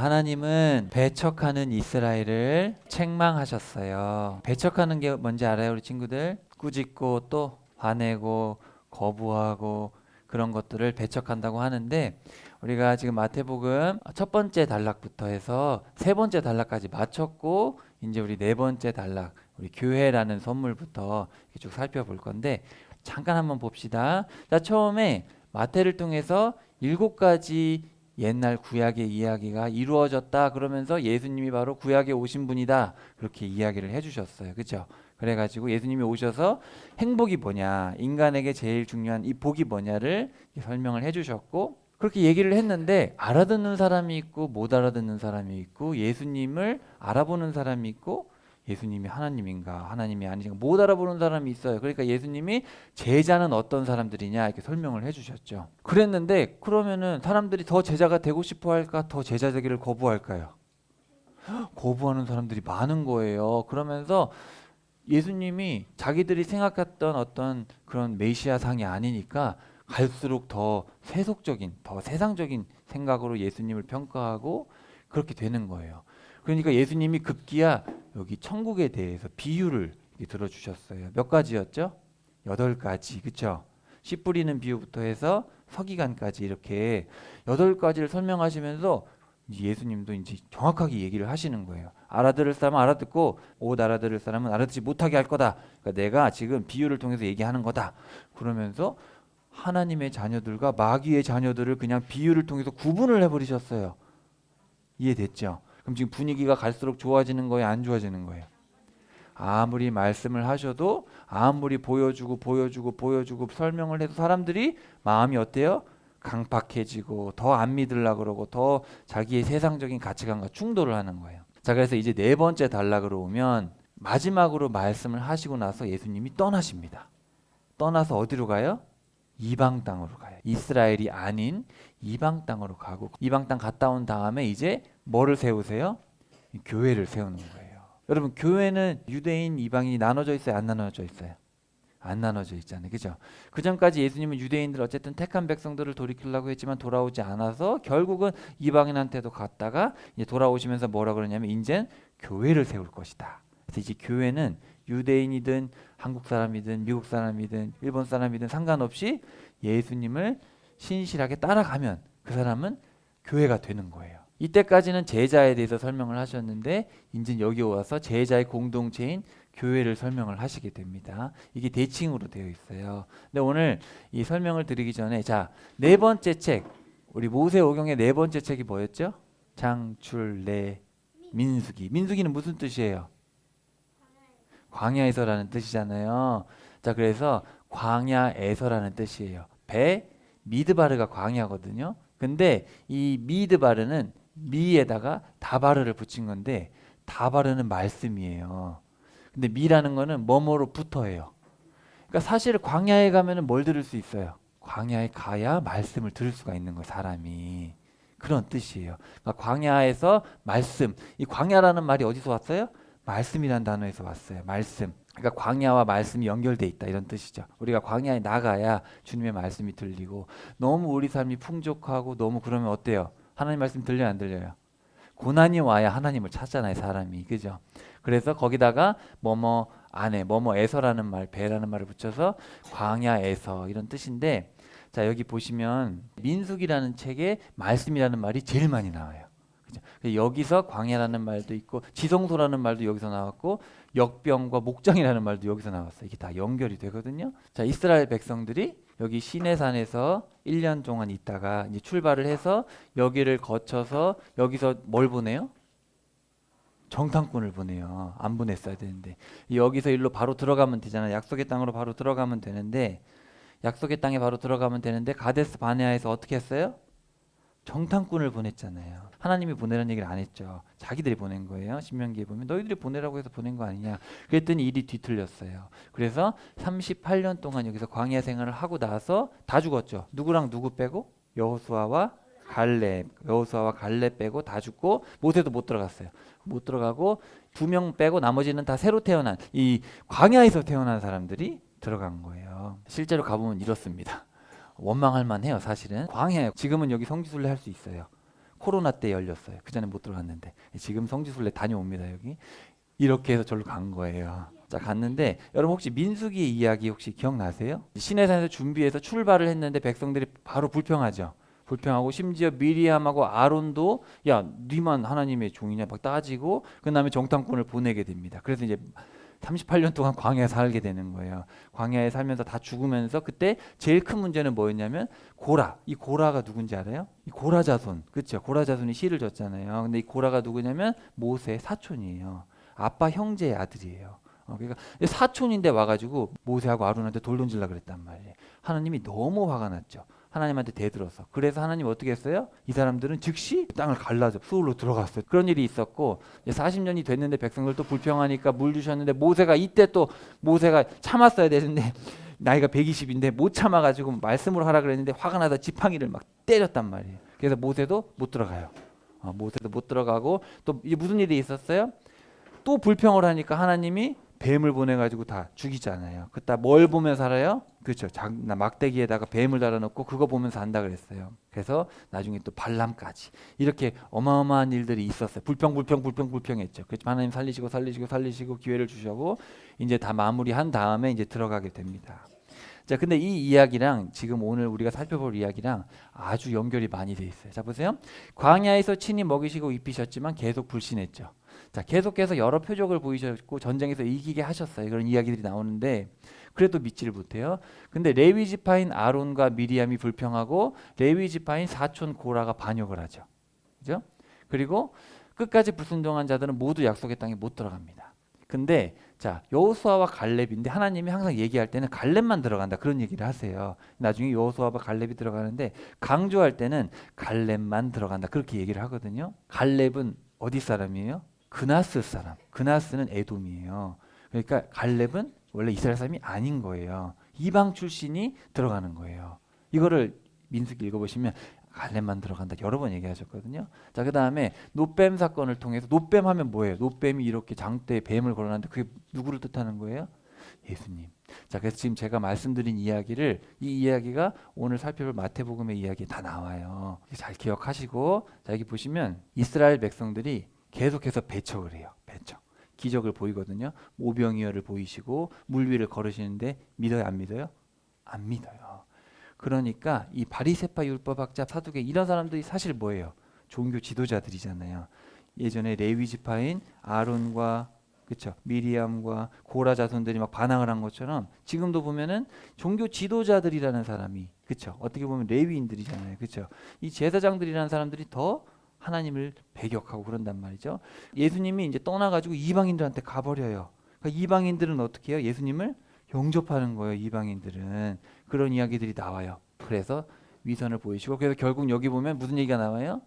하나님은 배척하는 이스라엘을 책망하셨어요. 배척하는 게 뭔지 알아요, 우리 친구들? 꾸짖고 또 화내고 거부하고 그런 것들을 배척한다고 하는데, 우리가 지금 마태복음 첫 번째 단락부터 해서 세 번째 단락까지 마쳤고, 이제 우리 네 번째 단락, 우리 교회라는 선물부터 쭉 살펴볼 건데, 잠깐 한번 봅시다. 자, 처음에 마태를 통해서 7가지 옛날 구약의 이야기가 이루어졌다 그러면서 예수님이 바로 구약에 오신 분이다, 그렇게 이야기를 해주셨어요. 그죠? 그래가지고 예수님이 오셔서 행복이 뭐냐, 인간에게 제일 중요한 이 복이 뭐냐를 설명을 해주셨고, 그렇게 얘기를 했는데 알아듣는 사람이 있고 못 알아듣는 사람이 있고, 예수님을 알아보는 사람이 있고 예수님이 하나님인가 하나님이 아니신가 못 알아보는 사람이 있어요. 그러니까 예수님이 제자는 어떤 사람들이냐 이렇게 설명을 해주셨죠. 그랬는데 그러면은 사람들이 더 제자가 되고 싶어 할까, 더 제자 되기를 거부할까요? 거부하는 사람들이 많은 거예요. 그러면서 예수님이 자기들이 생각했던 어떤 그런 메시아상이 아니니까 갈수록 더 세속적인, 더 세상적인 생각으로 예수님을 평가하고 그렇게 되는 거예요. 그러니까 예수님이 급기야 여기 천국에 대해서 비유를 들어주셨어요. 몇 가지였죠? 8가지, 그렇죠? 씨 뿌리는 비유부터 해서 서기관까지 이렇게 8가지를 설명하시면서 예수님도 이제 정확하게 얘기를 하시는 거예요. 알아들을 사람은 알아듣고 못 알아들을 사람은 알아듣지 못하게 할 거다. 그러니까 내가 지금 비유를 통해서 얘기하는 거다. 그러면서 하나님의 자녀들과 마귀의 자녀들을 그냥 비유를 통해서 구분을 해버리셨어요. 이해됐죠? 그럼 지금 분위기가 갈수록 좋아지는 거예요, 안 좋아지는 거예요? 아무리 말씀을 하셔도, 아무리 보여주고 설명을 해도 사람들이 마음이 어때요? 강팍해지고 더 안 믿으려고 그러고 더 자기의 세상적인 가치관과 충돌을 하는 거예요. 자, 그래서 이제 네 번째 단락으로 오면 마지막으로 말씀을 하시고 나서 예수님이 떠나십니다. 떠나서 어디로 가요? 이방 땅으로 가요. 이스라엘이 아닌 이방 땅으로 가고, 이방 땅 갔다 온 다음에 이제 뭐를 세우세요? 교회를 세우는 거예요. 여러분, 교회는 유대인, 이방인이 나눠져 있어요? 안 나눠져 있어요? 안 나눠져 있잖아요. 그죠? 그 전까지 예수님은 유대인들 어쨌든 택한 백성들을 돌이키려고 했지만 돌아오지 않아서 결국은 이방인한테도 갔다가 이제 돌아오시면서 뭐라 그러냐면 이제 교회를 세울 것이다. 그래서 이제 교회는 유대인이든 한국 사람이든 미국 사람이든 일본 사람이든 상관없이 예수님을 신실하게 따라가면 그 사람은 교회가 되는 거예요. 이때까지는 제자에 대해서 설명을 하셨는데 이제 여기 와서 제자의 공동체인 교회를 설명을 하시게 됩니다. 이게 대칭으로 되어 있어요. 근데 오늘 이 설명을 드리기 전에, 자, 네 번째 책, 우리 모세오경의 네 번째 책이 뭐였죠? 장출레 민수기. 민수기는 무슨 뜻이에요? 광야에서라는 뜻이잖아요. 자, 그래서 광야에서라는 뜻이에요. 배 미드바르가 광야거든요. 근데 이 미드바르는 미에다가 다바르를 붙인 건데, 다바르는 말씀이에요. 근데 미라는 거는 뭐뭐로 붙어예요. 그러니까 사실 광야에 가면은 뭘 들을 수 있어요? 광야에 가야 말씀을 들을 수가 있는 거예요, 사람이. 그런 뜻이에요. 그러니까 광야에서 말씀. 이 광야라는 말이 어디서 왔어요? 말씀이라는 단어에서 왔어요. 말씀. 그러니까 광야와 말씀이 연결돼 있다, 이런 뜻이죠. 우리가 광야에 나가야 주님의 말씀이 들리고, 너무 우리 삶이 풍족하고 너무 그러면 어때요? 하나님 말씀 들려요, 안 들려요? 고난이 와야 하나님을 찾잖아요, 사람이. 그죠? 그래서 거기다가 뭐뭐 안에, 뭐뭐에서라는 말, 배라는 말을 붙여서 광야에서, 이런 뜻인데, 자, 여기 보시면 민수기라는 책에 말씀이라는 말이 제일 많이 나와요. 그죠? 여기서 광야라는 말도 있고 지성소라는 말도 여기서 나왔고 역병과 목장이라는 말도 여기서 나왔어요. 이게 다 연결이 되거든요. 자, 이스라엘 백성들이 여기 시내산에서 1년 동안 있다가 이제 출발을 해서 여기를 거쳐서 여기서 뭘 보내요? 정탐꾼을 보내요. 안 보냈어야 되는데. 여기서 일로 바로 들어가면 되잖아요. 약속의 땅으로 바로 들어가면 되는데, 약속의 땅에 바로 들어가면 되는데 가데스 바네아에서 어떻게 했어요? 정탐꾼을 보냈잖아요. 하나님이 보내라는 얘기를 안 했죠. 자기들이 보낸 거예요. 신명기에 보면 너희들이 보내라고 해서 보낸 거 아니냐. 그랬더니 일이 뒤틀렸어요. 그래서 38년 동안 여기서 광야 생활을 하고 나서 다 죽었죠. 누구랑 누구 빼고? 여호수아와 갈렙 빼고 다 죽고, 모세도 못 들어갔어요. 못 들어가고 2명 빼고 나머지는 다 새로 태어난, 이 광야에서 태어난 사람들이 들어간 거예요. 실제로 가보면 이렇습니다. 원망할 만해요. 사실은 광야에, 지금은 여기 성지순례 할 수 있어요. 코로나 때 열렸어요. 그 전에 못 들어갔는데 지금 성지순례 다녀옵니다. 여기 이렇게 해서 절로 간 거예요. 자, 갔는데 여러분 혹시 민수기의 이야기 혹시 기억나세요? 시내산에서 준비해서 출발을 했는데 백성들이 바로 불평하죠. 불평하고 심지어 미리암하고 아론도 야, 니만 하나님의 종이냐 막 따지고 그다음에 정탐꾼을 보내게 됩니다. 그래서 이제 38년 동안 광야에 살게 되는 거예요. 광야에 살면서 다 죽으면서 그때 제일 큰 문제는 뭐였냐면 고라. 이 고라가 누군지 알아요? 이 고라 자손. 그렇죠? 고라 자손이 씨를 졌잖아요. 근데 이 고라가 누구냐면 모세의 사촌이에요. 아빠 형제의 아들이에요. 그러니까 사촌인데 와가지고 모세하고 아론한테 돌 던질라 그랬단 말이에요. 하나님이 너무 화가 났죠. 하나님한테 대들어서. 그래서 하나님 어떻게 했어요? 이 사람들은 즉시 땅을 갈라서 수울로 들어갔어요. 그런 일이 있었고 40년이 됐는데 백성들도 불평하니까 물 주셨는데 모세가 이때 또 모세가 참았어야 되는데 나이가 120인데 못 참아가지고 말씀으로 하라 그랬는데 화가 나서 지팡이를 막 때렸단 말이에요. 그래서 모세도 못 들어가요. 모세도 못 들어가고 또 이게 무슨 일이 있었어요? 또 불평을 하니까 하나님이 뱀을 보내가지고 다 죽이잖아요. 그때 뭘 보면 살아요? 그렇죠. 막대기에다가 뱀을 달아놓고 그거 보면서 산다 그랬어요. 그래서 나중에 또 발람까지 이렇게 어마어마한 일들이 있었어요. 불평했죠. 그래서 하나님 살리시고 기회를 주셔고 이제 다 마무리한 다음에 이제 들어가게 됩니다. 자, 근데 이 이야기랑 지금 오늘 우리가 살펴볼 이야기랑 아주 연결이 많이 돼 있어요. 자, 보세요. 광야에서 친히 먹이시고 입히셨지만 계속 불신했죠. 자, 계속해서 여러 표적을 보이셨고 전쟁에서 이기게 하셨어요. 그런 이야기들이 나오는데 그래도 믿지를 못해요. 근데 레위 지파인 아론과 미리암이 불평하고 레위 지파인 사촌 고라가 반역을 하죠. 그죠? 그리고 끝까지 불순종한 자들은 모두 약속의 땅에 못 들어갑니다. 근데 자, 여호수아와 갈렙인데 하나님이 항상 얘기할 때는 갈렙만 들어간다 그런 얘기를 하세요. 나중에 여호수아와 갈렙이 들어가는데 강조할 때는 갈렙만 들어간다 그렇게 얘기를 하거든요. 갈렙은 어디 사람이에요? 그나스 사람. 그나스는 에돔이에요. 그러니까 갈렙은 원래 이스라엘 사람이 아닌 거예요. 이방 출신이 들어가는 거예요. 이거를 민수기 읽어보시면 갈렙만 들어간다 여러 번 얘기하셨거든요. 자, 그 다음에 노뱀 사건을 통해서 노뱀 하면 뭐예요? 노뱀이 이렇게 장대에 뱀을 걸어놨는데 그게 누구를 뜻하는 거예요? 예수님. 자, 그래서 지금 제가 말씀드린 이야기를 이 이야기가 오늘 살펴볼 마태복음의 이야기에 다 나와요. 잘 기억하시고 자, 여기 보시면 이스라엘 백성들이 계속해서 배척을 해요. 배척. 기적을 보이거든요. 오병이어를 보이시고 물 위를 걸으시는데 믿어요, 안 믿어요? 안 믿어요. 그러니까 이 바리새파 율법학자 사두개 이런 사람들이 사실 뭐예요? 종교 지도자들이잖아요. 예전에 레위 지파인 아론과 그렇죠. 미리암과 고라 자손들이 막 반항을 한 것처럼 지금도 보면은 종교 지도자들이라는 사람이 그렇죠. 어떻게 보면 레위인들이잖아요. 그렇죠. 이 제사장들이라는 사람들이 더 하나님을 배격하고 그런단 말이죠. 예수님이 이제 떠나가지고 이방인들한테 가버려요. 그러니까 이방인들은 어떻게 해요? 예수님을 영접하는 거예요. 이방인들은. 그런 이야기들이 나와요. 그래서 위선을 보이시고 그래서 결국 여기 보면 무슨 얘기가 나와요?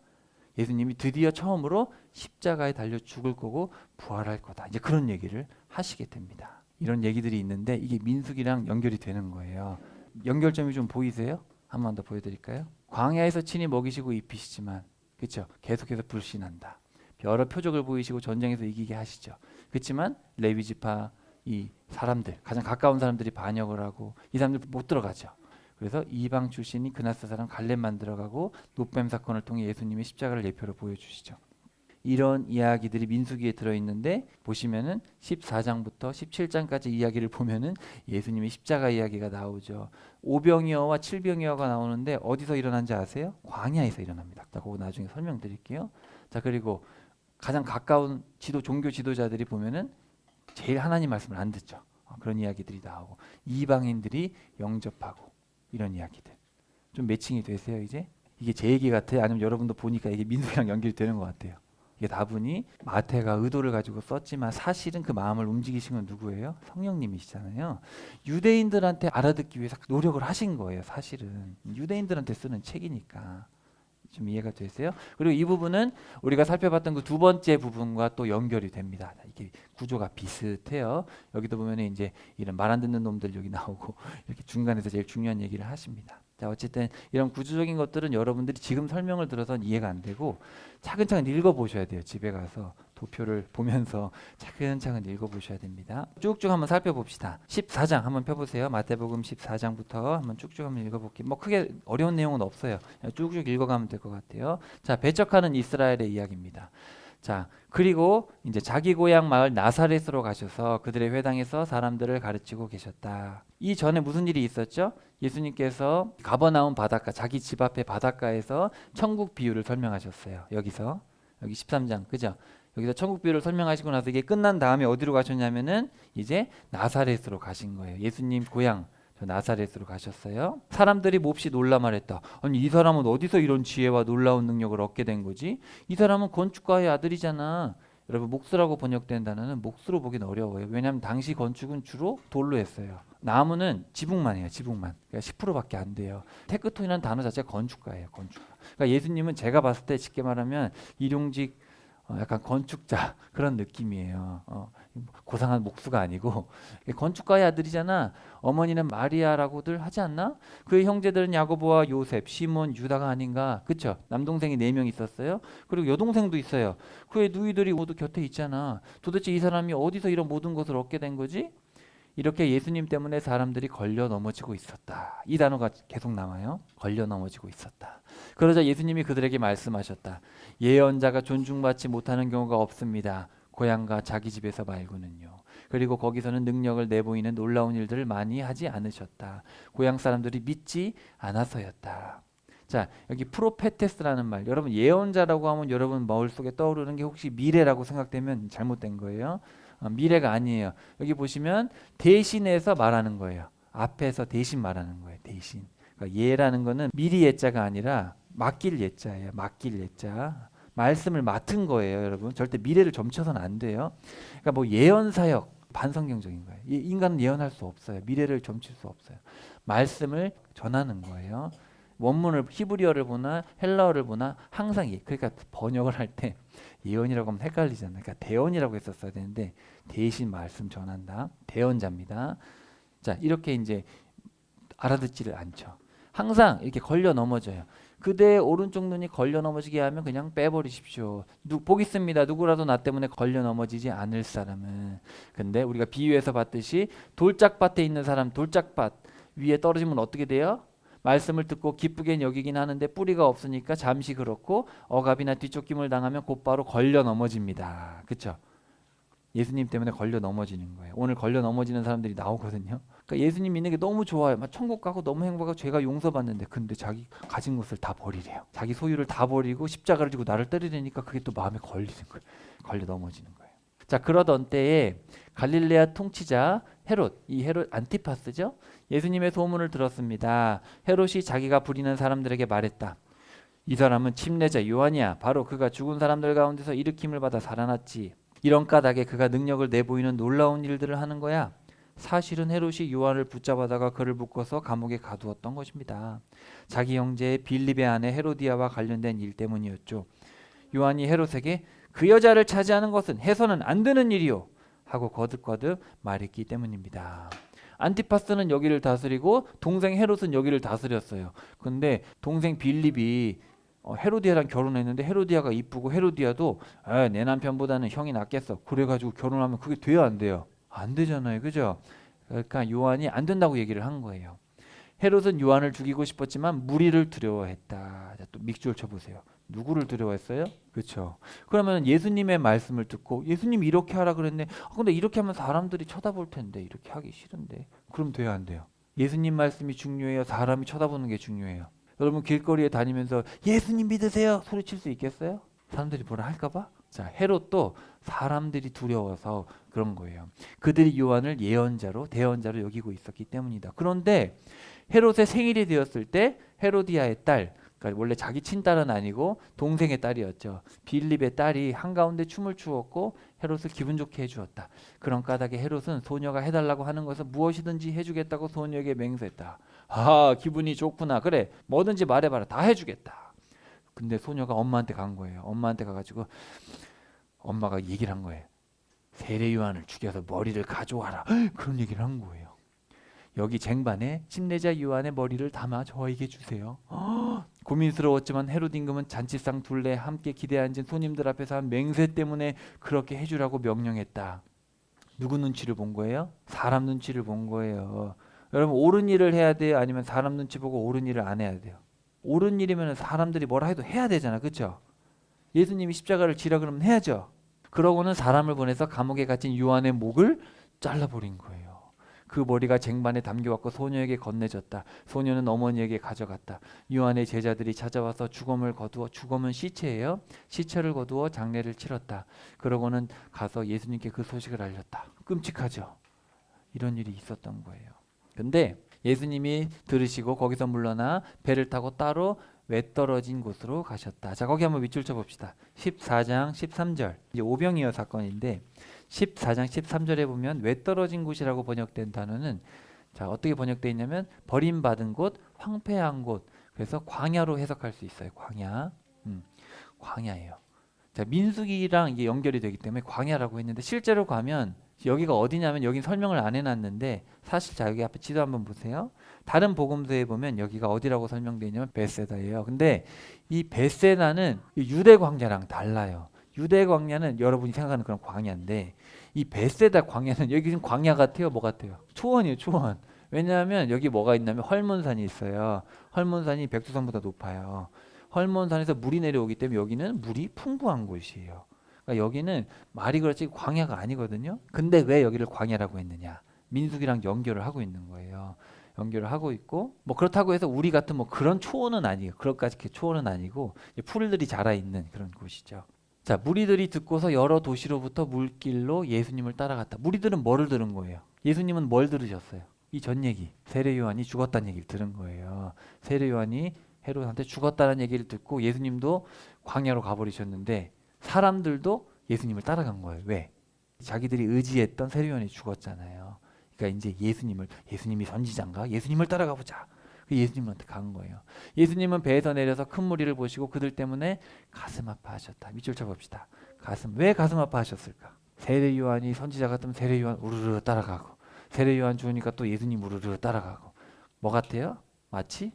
예수님이 드디어 처음으로 십자가에 달려 죽을 거고 부활할 거다. 이제 그런 얘기를 하시게 됩니다. 이런 얘기들이 있는데 이게 민수기랑 연결이 되는 거예요. 연결점이 좀 보이세요? 한 번 더 보여드릴까요? 광야에서 친히 먹이시고 입히시지만 그렇죠. 계속해서 불신한다. 여러 표적을 보이시고 전쟁에서 이기게 하시죠. 그렇지만 레위 지파 이 사람들 가장 가까운 사람들이 반역을 하고 이 사람들 못 들어가죠. 그래서 이방 출신이 그나스 사람 갈렙만 들어가고 노뱀 사건을 통해 예수님의 십자가를 예표로 보여주시죠. 이런 이야기들이 민수기에 들어있는데 보시면은 14장부터 17장까지 이야기를 보면은 예수님의 십자가 이야기가 나오죠. 오병이어와 칠병이어가 나오는데 어디서 일어난지 아세요? 광야에서 일어납니다. 자, 그거 나중에 설명드릴게요. 자, 그리고 가장 가까운 종교 지도자들이 보면은 제일 하나님 말씀을 안 듣죠. 그런 이야기들이 나오고 이방인들이 영접하고 이런 이야기들. 좀 매칭이 되세요 이제? 이게 제 얘기 같아요? 아니면 여러분도 보니까 이게 민수기랑 연결이 되는 것 같아요? 이게 다분히 마태가 의도를 가지고 썼지만 사실은 그 마음을 움직이신 건 누구예요? 성령님이시잖아요. 유대인들한테 알아듣기 위해서 노력을 하신 거예요. 사실은 유대인들한테 쓰는 책이니까. 좀 이해가 되세요? 그리고 이 부분은 우리가 살펴봤던 그 두 번째 부분과 또 연결이 됩니다. 이게 구조가 비슷해요. 여기도 보면 이제 이런 말 안 듣는 놈들 여기 나오고 이렇게 중간에서 제일 중요한 얘기를 하십니다. 자, 어쨌든 이런 구조적인 것들은 여러분들이 지금 설명을 들어서는 이해가 안 되고 차근차근 읽어보셔야 돼요. 집에 가서 도표를 보면서 차근차근 읽어보셔야 됩니다. 쭉쭉 한번 살펴봅시다. 14장 한번 펴보세요. 마태복음 14장부터 한번 쭉쭉 한번 읽어볼게요. 뭐 크게 어려운 내용은 없어요. 쭉쭉 읽어가면 될 것 같아요. 자, 배척하는 이스라엘의 이야기입니다. 자, 그리고 이제 자기 고향 마을 나사렛으로 가셔서 그들의 회당에서 사람들을 가르치고 계셨다. 이 전에 무슨 일이 있었죠? 예수님께서 가버나움 바닷가, 자기 집 앞에 바닷가에서 천국 비유를 설명하셨어요. 여기 13장, 그죠? 여기서 천국 비유를 설명하시고 나서 이게 끝난 다음에 어디로 가셨냐면은 이제 나사렛으로 가신 거예요. 예수님 고향 나사렛으로 가셨어요. 사람들이 몹시 놀라 말했다. 아니, 이 사람은 어디서 이런 지혜와 놀라운 능력을 얻게 된 거지? 이 사람은 건축가의 아들이잖아. 여러분, 목수라고 번역된 단어는 목수로 보기는 어려워요. 왜냐하면 당시 건축은 주로 돌로 했어요. 나무는 지붕만 해요. 지붕만. 그러니까 10%밖에 안 돼요. 테크톤이라는 단어 자체가 건축가예요. 건축가. 그러니까 예수님은 제가 봤을 때 쉽게 말하면 일용직 약간 건축자 그런 느낌이에요. 고상한 목수가 아니고 건축가의 아들이잖아. 어머니는 마리아라고들 하지 않나? 그의 형제들은 야고보와 요셉, 시몬, 유다가 아닌가? 그쵸? 남동생이 4명 있었어요. 그리고 여동생도 있어요. 그의 누이들이 모두 곁에 있잖아. 도대체 이 사람이 어디서 이런 모든 것을 얻게 된 거지? 이렇게 예수님 때문에 사람들이 걸려 넘어지고 있었다. 이 단어가 계속 나와요. 걸려 넘어지고 있었다. 그러자 예수님이 그들에게 말씀하셨다. 예언자가 존중받지 못하는 경우가 없습니다. 고향과 자기 집에서 말고는요. 그리고 거기서는 능력을 내보이는 놀라운 일들을 많이 하지 않으셨다. 고향 사람들이 믿지 않아서였다. 자, 여기 프로페테스라는 말, 여러분 예언자라고 하면 여러분 머릿속에 떠오르는 게 혹시 미래라고 생각되면 잘못된 거예요. 미래가 아니에요. 여기 보시면 대신해서 말하는 거예요. 앞에서 대신 말하는 거예요. 대신. 그러니까 예라는 거는 미리 예자가 아니라 맡길 예자예요. 맡길 예자. 말씀을 맡은 거예요, 여러분. 절대 미래를 점쳐서는 안 돼요. 그러니까 뭐 예언 사역 반성경적인 거예요. 인간은 예언할 수 없어요. 미래를 점칠 수 없어요. 말씀을 전하는 거예요. 원문을 히브리어를 보나 헬라어를 보나 항상 그러니까 번역을 할 때 예언이라고 하면 헷갈리잖아요. 그러니까 대언이라고 했었어야 되는데 대신 말씀 전한다. 대언자입니다. 자, 이렇게 이제 알아듣지를 않죠. 항상 이렇게 걸려 넘어져요. 그대의 오른쪽 눈이 걸려 넘어지게 하면 그냥 빼버리십시오. 보겠습니다. 누구라도 나 때문에 걸려 넘어지지 않을 사람은. 근데 우리가 비유해서 봤듯이 돌짝밭에 있는 사람, 돌짝밭 위에 떨어지면 어떻게 돼요? 말씀을 듣고 기쁘게 여기긴 하는데 뿌리가 없으니까 잠시 그렇고 억압이나 뒤쫓김을 당하면 곧바로 걸려 넘어집니다. 그렇죠? 예수님 때문에 걸려 넘어지는 거예요. 오늘 걸려 넘어지는 사람들이 나오거든요. 그러니까 예수님 믿는 게 너무 좋아요. 막 천국 가고 너무 행복하고 죄가 용서받는데 근데 자기 가진 것을 다 버리래요. 자기 소유를 다 버리고 십자가를 지고 나를 때리려니까 그게 또 마음에 걸리는 거예요. 걸려 넘어지는 거예요. 자, 그러던 때에 갈릴레아 통치자 헤롯, 이 헤롯 안티파스죠. 예수님의 소문을 들었습니다. 헤롯이 자기가 부리는 사람들에게 말했다. 이 사람은 침례자 요한이야. 바로 그가 죽은 사람들 가운데서 일으킴을 받아 살아났지. 이런 까닭에 그가 능력을 내보이는 놀라운 일들을 하는 거야. 사실은 헤롯이 요한을 붙잡아다가 그를 묶어서 감옥에 가두었던 것입니다. 자기 형제 빌립의 아내 헤로디아와 관련된 일 때문이었죠. 요한이 헤롯에게 그 여자를 차지하는 것은 해서는 안 되는 일이요 하고 거듭거듭 말했기 때문입니다. 안티파스는 여기를 다스리고 동생 헤롯은 여기를 다스렸어요. 근데 동생 빌립이 헤로디아랑 결혼했는데 헤로디아가 이쁘고 헤로디아도 내 남편보다는 형이 낫겠어. 그래가지고 결혼하면 그게 돼요, 안 돼요? 안 되잖아요, 그죠? 그러니까 요한이 안 된다고 얘기를 한 거예요. 헤롯은 요한을 죽이고 싶었지만 무리를 두려워했다. 자, 또 밑줄 쳐보세요. 누구를 두려워했어요? 그렇죠. 그러면 예수님의 말씀을 듣고 예수님이 이렇게 하라 그랬네. 근데 이렇게 하면 사람들이 쳐다볼 텐데 이렇게 하기 싫은데. 그럼 돼요, 안 돼요? 예수님 말씀이 중요해요? 사람이 쳐다보는 게 중요해요? 여러분 길거리에 다니면서 예수님 믿으세요 소리칠 수 있겠어요? 사람들이 뭐라 할까봐? 자, 헤롯도 사람들이 두려워서 그런 거예요. 그들이 요한을 예언자로 대언자로 여기고 있었기 때문이다. 그런데 헤롯의 생일이 되었을 때 헤로디아의 딸, 그러니까 원래 자기 친딸은 아니고 동생의 딸이었죠. 빌립의 딸이 한가운데 춤을 추었고 헤롯을 기분 좋게 해주었다. 그런 까닭에 헤롯은 소녀가 해달라고 하는 것을 무엇이든지 해주겠다고 소녀에게 맹세했다. 아, 기분이 좋구나. 그래, 뭐든지 말해봐라. 다 해주겠다. 근데 소녀가 엄마한테 간 거예요. 엄마한테 가가지고 엄마가 얘기를 한 거예요. 세례 요한을 죽여서 머리를 가져와라. 그런 얘기를 한 거예요. 여기 쟁반에 침례자 요한의 머리를 담아 저에게 주세요. 고민스러웠지만 헤롯 임금은 잔치상 둘레 함께 기대에 앉은 손님들 앞에서 한 맹세 때문에 그렇게 해주라고 명령했다. 누구 눈치를 본 거예요? 사람 눈치를 본 거예요. 여러분 옳은 일을 해야 돼요? 아니면 사람 눈치 보고 옳은 일을 안 해야 돼요? 옳은 일이면 사람들이 뭐라 해도 해야 되잖아. 그렇죠? 예수님이 십자가를 지라 그러면 해야죠. 그러고는 사람을 보내서 감옥에 갇힌 요한의 목을 잘라버린 거예요. 그 머리가 쟁반에 담겨왔고 소녀에게 건네졌다. 소녀는 어머니에게 가져갔다. 요한의 제자들이 찾아와서 죽음을 거두어, 죽음은 시체예요. 시체를 거두어 장례를 치렀다. 그러고는 가서 예수님께 그 소식을 알렸다. 끔찍하죠. 이런 일이 있었던 거예요. 근데 예수님이 들으시고 거기서 물러나 배를 타고 따로 외떨어진 곳으로 가셨다. 자, 거기 한번 밑줄 쳐봅시다. 14장 13절. 이제 오병이어 사건인데 14장 13절에 보면 외떨어진 곳이라고 번역된 단어는 자, 어떻게 번역되어 있냐면 버림받은 곳, 황폐한 곳. 그래서 광야로 해석할 수 있어요. 광야. 광야예요. 자, 민수기랑 이게 연결이 되기 때문에 광야라고 했는데 실제로 가면 여기가 어디냐면 여긴 설명을 안 해놨는데 사실 자 여기 앞에 지도 한번 보세요. 다른 복음서에 보면 여기가 어디라고 설명되어 있냐면 베세다예요. 근데 이 베세다는 유대 광야랑 달라요. 유대 광야는 여러분이 생각하는 그런 광야인데 이 베세다 광야는 여기는 광야 같아요? 뭐 같아요? 초원이에요. 초원. 왜냐하면 여기 뭐가 있냐면 헐몬산이 있어요. 헐몬산이 백두산보다 높아요. 헐몬산에서 물이 내려오기 때문에 여기는 물이 풍부한 곳이에요. 그러니까 여기는 말이 그렇지 광야가 아니거든요. 근데 왜 여기를 광야라고 했느냐? 민수기랑 연결을 하고 있는 거예요. 연결을 하고 있고 뭐 그렇다고 해서 우리 같은 뭐 그런 초원은 아니에요. 그런까지 초원은 아니고 풀들이 자라 있는 그런 곳이죠. 자, 무리들이 듣고서 여러 도시로부터 물길로 예수님을 따라갔다. 무리들은 뭐를 들은 거예요? 예수님은 뭘 들으셨어요? 이 전 얘기. 세례 요한이 죽었다는 얘기를 들은 거예요. 세례 요한이 헤롯한테 죽었다는 얘기를 듣고 예수님도 광야로 가버리셨는데 사람들도 예수님을 따라간 거예요. 왜? 자기들이 의지했던 세례 요한이 죽었잖아요. 그러니까 이제 예수님이 선지자인가? 예수님을 따라가 보자. 예수님한테 간 거예요. 예수님은 배에서 내려서 큰 무리를 보시고 그들 때문에 가슴 아파하셨다. 밑줄 쳐봅시다. 왜 가슴 아파하셨을까? 세례 요한이 선지자 같으면 세례 요한 우르르 따라가고 세례 요한 죽으니까 또 예수님 우르르 따라가고 뭐 같아요? 마치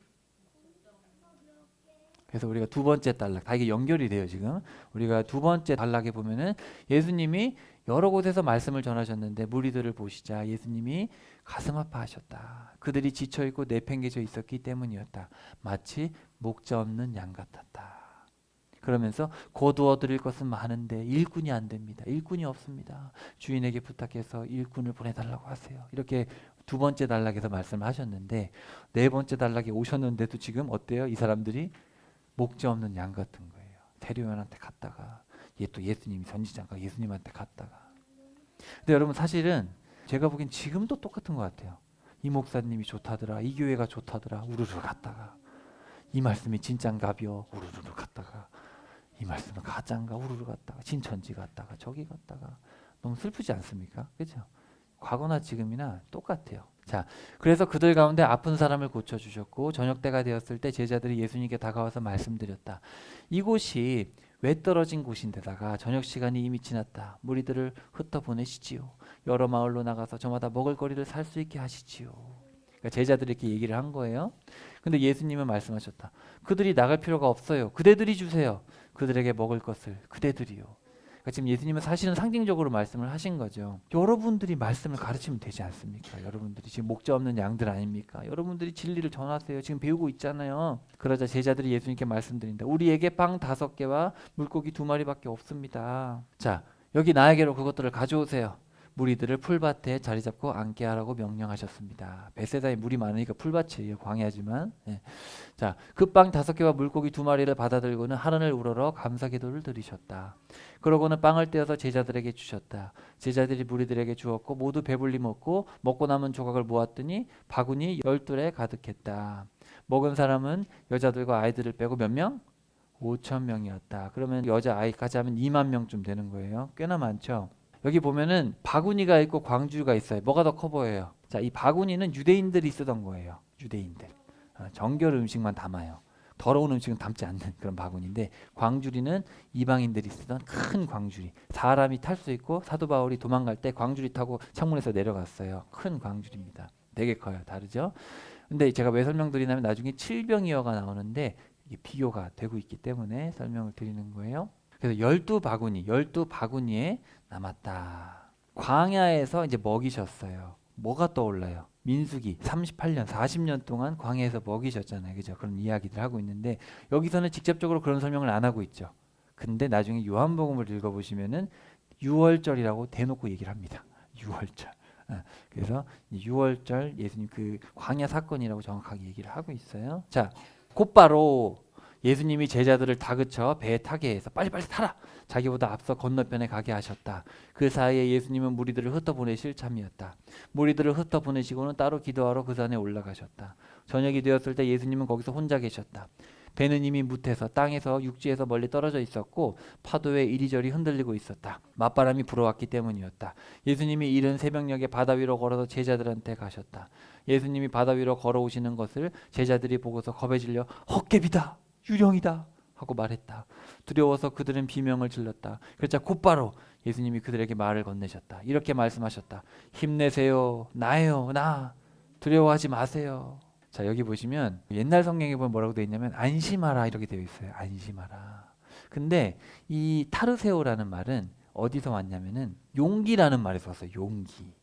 그래서 우리가 두 번째 단락 다 이게 연결이 돼요. 지금 우리가 두 번째 단락에 보면은 예수님이 여러 곳에서 말씀을 전하셨는데 무리들을 보시자 예수님이 가슴 아파하셨다. 그들이 지쳐있고 내팽개져 있었기 때문이었다. 마치 목자 없는 양 같았다. 그러면서 곧 얻을 것은 많은데 일꾼이 안 됩니다. 일꾼이 없습니다. 주인에게 부탁해서 일꾼을 보내달라고 하세요. 이렇게 두 번째 단락에서 말씀을 하셨는데 네 번째 단락에 오셨는데도 지금 어때요? 이 사람들이 목자 없는 양 같은 거예요. 세례 요한한테 갔다가 또 예수님이 선지자가 예수님한테 갔다가. 근데 여러분 사실은 제가 보기엔 지금도 똑같은 것 같아요. 이 목사님이 좋다더라. 이 교회가 좋다더라. 우르르 갔다가 이 말씀이 진짠가비요. 우르르 갔다가 이 말씀은 가짠가 우르르 갔다가 진천지 갔다가 저기 갔다가 너무 슬프지 않습니까? 그렇죠? 과거나 지금이나 똑같아요. 자, 그래서 그들 가운데 아픈 사람을 고쳐주셨고 저녁 때가 되었을 때 제자들이 예수님께 다가와서 말씀드렸다. 이곳이 외떨어진 곳인데다가 저녁 시간이 이미 지났다. 무리들을 흩어 보내시지요. 여러 마을로 나가서 저마다 먹을 거리를 살 수 있게 하시지요. 그러니까 제자들이 이렇게 얘기를 한 거예요. 근데 예수님은 말씀하셨다. 그들이 나갈 필요가 없어요. 그대들이 주세요. 그들에게 먹을 것을 그대들이요. 그러니까 지금 예수님은 사실은 상징적으로 말씀을 하신 거죠. 여러분들이 말씀을 가르치면 되지 않습니까? 여러분들이 지금 목자 없는 양들 아닙니까? 여러분들이 진리를 전하세요. 지금 배우고 있잖아요. 그러자 제자들이 예수님께 말씀드린다. 우리에게 빵 5개와 물고기 2마리밖에 없습니다. 자, 여기 나에게로 그것들을 가져오세요. 무리들을 풀밭에 자리 잡고 앉게 하라고 명령하셨습니다. 베세다에 물이 많으니까 풀밭이에요. 광야지만. 네. 자, 그 빵 5개와 물고기 2마리를 받아들고는 하늘을 우러러 감사기도를 드리셨다. 그러고는 빵을 떼어서 제자들에게 주셨다. 제자들이 무리들에게 주었고 모두 배불리 먹고 남은 조각을 모았더니 바구니 12에 가득했다. 먹은 사람은 여자들과 아이들을 빼고 몇 명? 5,000명이었다. 그러면 여자 아이까지 하면 2만 명쯤 되는 거예요. 꽤나 많죠. 여기 보면은 바구니가 있고 광주가 있어요. 뭐가 더 커 보여요? 자, 이 바구니는 유대인들이 쓰던 거예요. 유대인들. 정결 음식만 담아요. 더러운 음식은 담지 않는 그런 바구니인데 광주리는 이방인들이 쓰던 큰 광주리. 사람이 탈 수 있고 사도 바울이 도망갈 때 광주리 타고 창문에서 내려갔어요. 큰 광주리입니다. 되게 커요. 다르죠? 근데 제가 왜 설명드리냐면 나중에 칠병이어가 나오는데 이게 비교가 되고 있기 때문에 설명을 드리는 거예요. 그래서 12바구니에 남았다. 광야에서 이제 먹이셨어요. 뭐가 떠올라요? 민수기 38년, 40년 동안 광야에서 먹이셨잖아요. 그죠? 그런 이야기들 하고 있는데 여기서는 직접적으로 그런 설명을 안 하고 있죠. 근데 나중에 요한복음을 읽어보시면은 6월절이라고 대놓고 얘기를 합니다. 6월절. 그래서 6월절 예수님 그 광야 사건이라고 정확하게 얘기를 하고 있어요. 자, 곧바로 예수님이 제자들을 다그쳐 배에 타게 해서 빨리빨리 타라. 자기보다 앞서 건너편에 가게 하셨다. 그 사이에 예수님은 무리들을 흩어보내실 참이었다. 무리들을 흩어보내시고는 따로 기도하러 그 산에 올라가셨다. 저녁이 되었을 때 예수님은 거기서 혼자 계셨다. 배는 이미 무태서 땅에서 육지에서 멀리 떨어져 있었고 파도에 이리저리 흔들리고 있었다. 맞바람이 불어왔기 때문이었다. 예수님이 이른 새벽녘에 바다 위로 걸어서 제자들한테 가셨다. 예수님이 바다 위로 걸어오시는 것을 제자들이 보고서 겁에 질려 헛개비다, 유령이다 하고 말했다. 두려워서 그들은 비명을 질렀다. 그러자 곧바로 예수님이 그들에게 말을 건네셨다. 이렇게 말씀하셨다. 힘내세요. 나예요. 나. 두려워하지 마세요. 자, 여기 보시면 옛날 성경에 보면 뭐라고 되어 있냐면 안심하라 이렇게 되어 있어요. 안심하라. 근데 이 타르세오라는 말은 어디서 왔냐면은 용기라는 말에서 왔어요. 용기.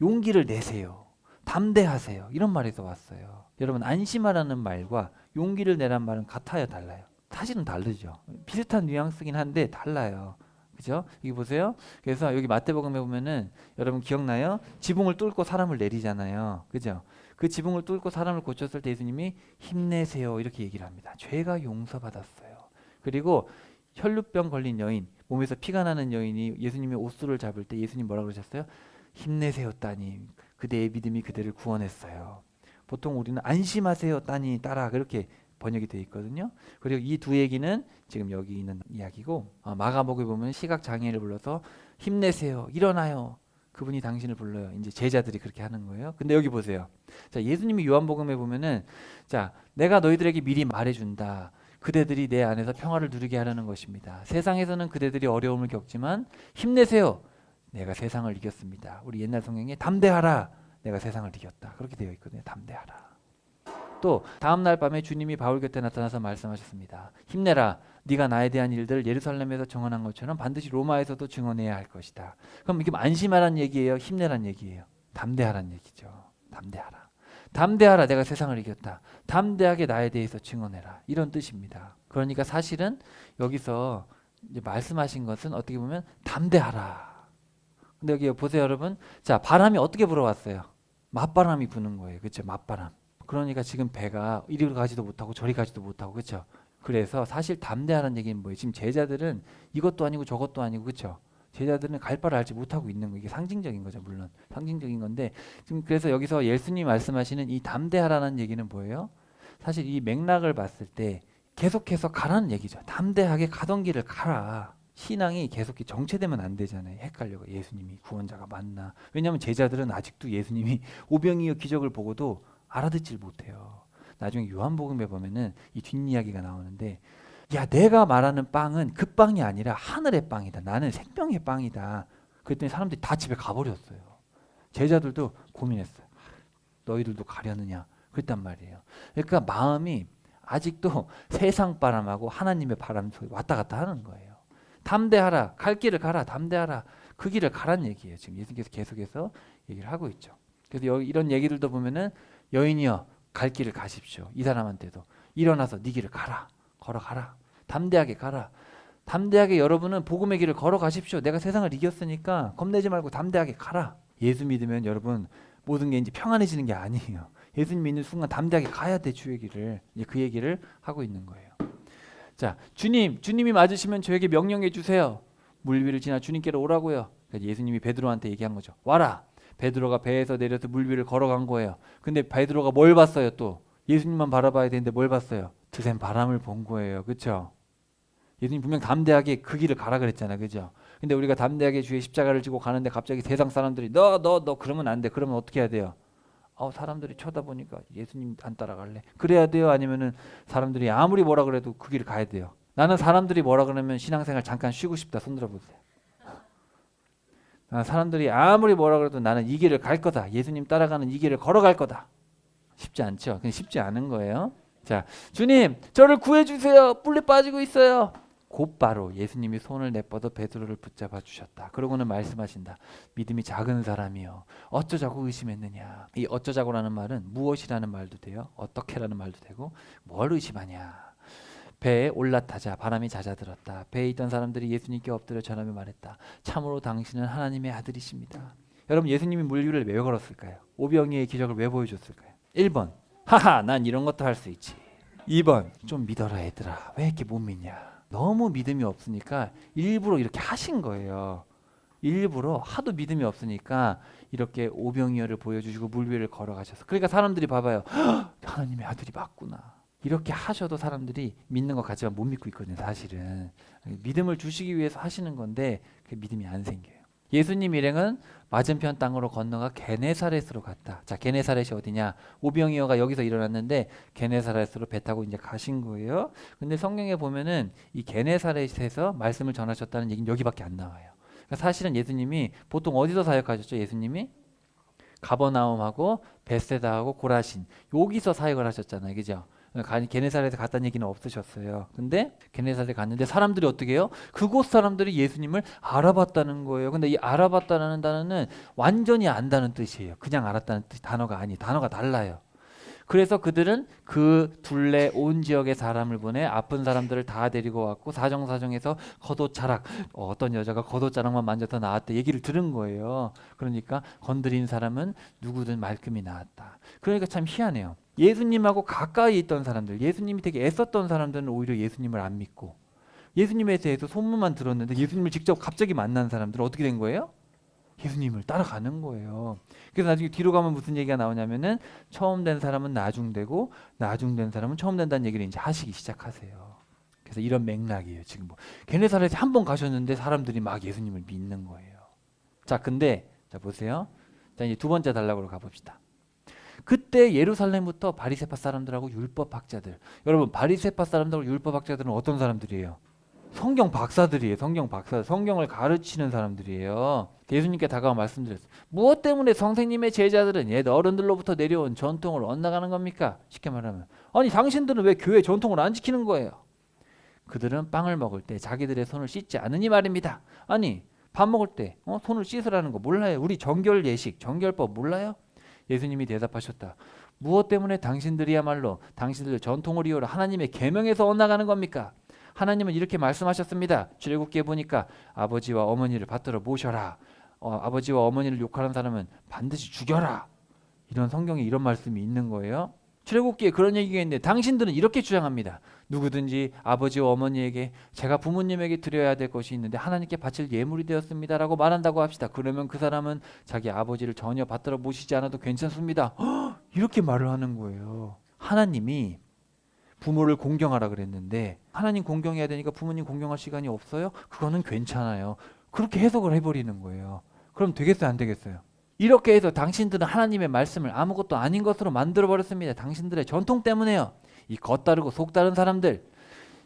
용기를 내세요. 담대하세요. 이런 말에서 왔어요. 여러분 안심하라는 말과 용기를 내란 말은 같아요, 달라요? 사실은 다르죠. 비슷한 뉘앙스긴 한데 달라요. 그죠? 여기 보세요. 그래서 여기 마태복음에 보면은 여러분 기억나요? 지붕을 뚫고 사람을 내리잖아요. 그죠? 그 지붕을 뚫고 사람을 고쳤을 때 예수님이 힘내세요 이렇게 얘기를 합니다. 죄가 용서받았어요. 그리고 혈루병 걸린 여인, 몸에서 피가 나는 여인이 예수님의 옷수를 잡을 때 예수님 뭐라고 그러셨어요? 힘내세요 따님, 그대의 믿음이 그대를 구원했어요. 보통 우리는 안심하세요 따니 따라 그렇게 번역이 되어 있거든요. 그리고 이 두 얘기는 지금 여기 있는 이야기고 마가복음에 보면 시각 장애인을 불러서 힘내세요, 일어나요. 그분이 당신을 불러요. 이제 제자들이 그렇게 하는 거예요. 근데 여기 보세요. 자, 예수님이 요한복음에 보면은 자, 내가 너희들에게 미리 말해준다. 그대들이 내 안에서 평화를 누리게 하려는 것입니다. 세상에서는 그대들이 어려움을 겪지만 힘내세요. 내가 세상을 이겼습니다. 우리 옛날 성경에 담대하라. 내가 세상을 이겼다. 그렇게 되어 있거든요. 담대하라. 또 다음 날 밤에 주님이 바울 곁에 나타나서 말씀하셨습니다. 힘내라. 네가 나에 대한 일들을 예루살렘에서 증언한 것처럼 반드시 로마에서도 증언해야 할 것이다. 그럼 이게 안심하란 얘기예요? 힘내란 얘기예요? 담대하란 얘기죠. 담대하라. 담대하라. 내가 세상을 이겼다. 담대하게 나에 대해서 증언해라. 이런 뜻입니다. 그러니까 사실은 여기서 이제 말씀하신 것은 어떻게 보면 담대하라. 근데 여기 보세요, 여러분. 자, 바람이 어떻게 불어왔어요? 맞바람이 부는 거예요. 그렇죠? 맞바람. 그러니까 지금 배가 이리 가지도 못하고 저리 가지도 못하고 그렇죠. 그래서 사실 담대하라는 얘기는 뭐예요? 지금 제자들은 이것도 아니고 저것도 아니고 그렇죠. 제자들은 갈 바를 알지 못하고 있는 거. 이게 상징적인 거죠. 물론 상징적인 건데 지금 그래서 여기서 예수님 말씀하시는 이 담대하라는 얘기는 뭐예요? 사실 이 맥락을 봤을 때 계속해서 가라는 얘기죠. 담대하게 가던 길을 가라. 신앙이 계속 정체되면 안 되잖아요. 헷갈려요. 예수님이 구원자가 맞나? 왜냐하면 제자들은 아직도 예수님이 오병이어 기적을 보고도 알아듣질 못해요. 나중에 요한복음에 보면은 이 뒷이야기가 나오는데 야, 내가 말하는 빵은 그 빵이 아니라 하늘의 빵이다. 나는 생명의 빵이다. 그랬더니 사람들이 다 집에 가버렸어요. 제자들도 고민했어요. 너희들도 가려느냐? 그랬단 말이에요. 그러니까 마음이 아직도 세상 바람하고 하나님의 바람 속에 왔다 갔다 하는 거예요. 담대하라. 갈 길을 가라. 담대하라. 그 길을 가란 얘기예요. 지금 예수님께서 계속해서 얘기를 하고 있죠. 그래서 여기 이런 얘기들도 보면은 여인이여 갈 길을 가십시오. 이 사람한테도 일어나서 네 길을 가라. 걸어가라. 담대하게 가라. 담대하게 여러분은 복음의 길을 걸어가십시오. 내가 세상을 이겼으니까 겁내지 말고 담대하게 가라. 예수 믿으면 여러분 모든 게 이제 평안해지는 게 아니에요. 예수님 믿는 순간 담대하게 가야 돼. 주의 길을. 이제 그 얘기를 하고 있는 거예요. 자, 주님이 맞으시면 저에게 명령해 주세요. 물 위를 지나 주님께로 오라고요. 그러니까 예수님이 베드로한테 얘기한 거죠. 와라. 베드로가 배에서 내려서 물 위를 걸어간 거예요. 근데 베드로가 뭘 봤어요 또? 예수님만 바라봐야 되는데 뭘 봤어요? 드센 바람을 본 거예요. 그렇죠? 예수님 분명 담대하게 그 길을 가라 그랬잖아요. 그죠? 근데 우리가 담대하게 주의 십자가를 지고 가는데 갑자기 세상 사람들이 너 그러면 안 돼. 그러면 어떻게 해야 돼요? 사람들이 쳐다보니까 예수님 안 따라갈래. 그래야 돼요? 아니면은 사람들이 아무리 뭐라 그래도 그 길을 가야 돼요? 나는 사람들이 뭐라 그러면 신앙생활 잠깐 쉬고 싶다. 손 들어보세요. 사람들이 아무리 뭐라 그래도 나는 이 길을 갈 거다. 예수님 따라가는 이 길을 걸어갈 거다. 쉽지 않죠. 그냥 쉽지 않은 거예요. 자, 주님, 저를 구해주세요. 뿔리 빠지고 있어요. 곧바로 예수님이 손을 내뻗어 베드로를 붙잡아 주셨다. 그러고는 말씀하신다. 믿음이 작은 사람이요, 어쩌자고 의심했느냐. 이 어쩌자고라는 말은 무엇이라는 말도 돼요. 어떻게라는 말도 되고, 뭘 의심하냐. 배에 올라타자 바람이 잦아들었다. 배에 있던 사람들이 예수님께 엎드려 전하며 말했다. 참으로 당신은 하나님의 아들이십니다. 여러분, 예수님이 물위를 왜 걸었을까요? 오병이의 기적을 왜 보여줬을까요? 1번, 하하, 난 이런 것도 할 수 있지. 2번, 좀 믿어라 얘들아. 왜 이렇게 못 믿냐. 너무 믿음이 없으니까 일부러 이렇게 하신 거예요. 일부러 하도 믿음이 없으니까 이렇게 오병이어를 보여주시고 물 위를 걸어가셔서, 그러니까 사람들이 봐봐요. 하나님의 아들이 맞구나. 이렇게 하셔도 사람들이 믿는 것 같지만 못 믿고 있거든요. 사실은 믿음을 주시기 위해서 하시는 건데 그 믿음이 안 생겨요. 예수님 일행은 맞은편 땅으로 건너가 게네사렛으로 갔다. 자, 게네사렛이 어디냐? 오병이어가 여기서 일어났는데 게네사렛으로 배 타고 이제 가신 거예요. 근데 성경에 보면은 이 게네사렛에서 말씀을 전하셨다는 얘기는 여기밖에 안 나와요. 그러니까 사실은 예수님이 보통 어디서 사역하셨죠? 예수님이 가버나움하고 베세다하고 고라신, 여기서 사역을 하셨잖아요. 그죠? 게네사렛에 갔다는 얘기는 없으셨어요. 근데 게네사렛에 갔는데 사람들이 어떻게 해요? 그곳 사람들이 예수님을 알아봤다는 거예요. 근데 이 알아봤다는 단어는 완전히 안다는 뜻이에요. 그냥 알았다는 단어가 아니, 단어가 달라요. 그래서 그들은 그 둘레 온 지역의 사람을 보내 아픈 사람들을 다 데리고 왔고 사정사정해서 겉옷자락, 어떤 여자가 겉옷자락만 만져서 나았대 얘기를 들은 거예요. 그러니까 건드린 사람은 누구든 말끔히 나았다. 그러니까 참 희한해요. 예수님하고 가까이 있던 사람들, 예수님이 되게 애썼던 사람들은 오히려 예수님을 안 믿고, 예수님에 대해서 소문만 들었는데 예수님을 직접 갑자기 만난 사람들은 어떻게 된 거예요? 예수님을 따라가는 거예요. 그래서 나중에 뒤로 가면 무슨 얘기가 나오냐면은 처음 된 사람은 나중되고 나중된 사람은 처음 된다는 얘기를 이제 하시기 시작하세요. 그래서 이런 맥락이에요. 지금 뭐 게네사렛에 한 번 가셨는데 사람들이 막 예수님을 믿는 거예요. 자, 근데 자 보세요. 자, 이제 두 번째 단락으로 가봅시다. 그때 예루살렘부터 바리새파 사람들하고 율법학자들, 여러분 바리새파 사람들하고 율법학자들은 어떤 사람들이에요? 성경 박사들이에요. 성경 박사, 성경을 가르치는 사람들이에요. 예수님께 다가와 말씀드렸어요. 무엇 때문에 선생님의 제자들은 옛 어른들로부터 내려온 전통을 엇나가는 겁니까? 쉽게 말하면, 아니 당신들은 왜 교회 전통을 안 지키는 거예요? 그들은 빵을 먹을 때 자기들의 손을 씻지 않으니 말입니다. 아니 밥 먹을 때 손을 씻으라는 거 몰라요? 우리 정결 예식, 정결법 몰라요? 예수님이 대답하셨다. 무엇 때문에 당신들이야말로 당신들 전통을 이유로 하나님의 계명에서 엇나가는 겁니까? 하나님은 이렇게 말씀하셨습니다. 출애굽기에 보니까 아버지와 어머니를 받들어 모셔라. 아버지와 어머니를 욕하는 사람은 반드시 죽여라. 이런 성경에 이런 말씀이 있는 거예요. 출애굽기에 그런 얘기가 있는데 당신들은 이렇게 주장합니다. 누구든지 아버지와 어머니에게 제가 부모님에게 드려야 될 것이 있는데 하나님께 바칠 예물이 되었습니다라고 말한다고 합시다. 그러면 그 사람은 자기 아버지를 전혀 받들어 모시지 않아도 괜찮습니다. 이렇게 말을 하는 거예요. 하나님이 부모를 공경하라 그랬는데 하나님 공경해야 되니까 부모님 공경할 시간이 없어요? 그거는 괜찮아요. 그렇게 해석을 해버리는 거예요. 그럼 되겠어요, 안 되겠어요? 이렇게 해서 당신들은 하나님의 말씀을 아무것도 아닌 것으로 만들어버렸습니다. 당신들의 전통 때문에요. 이 겉다르고 속다른 사람들,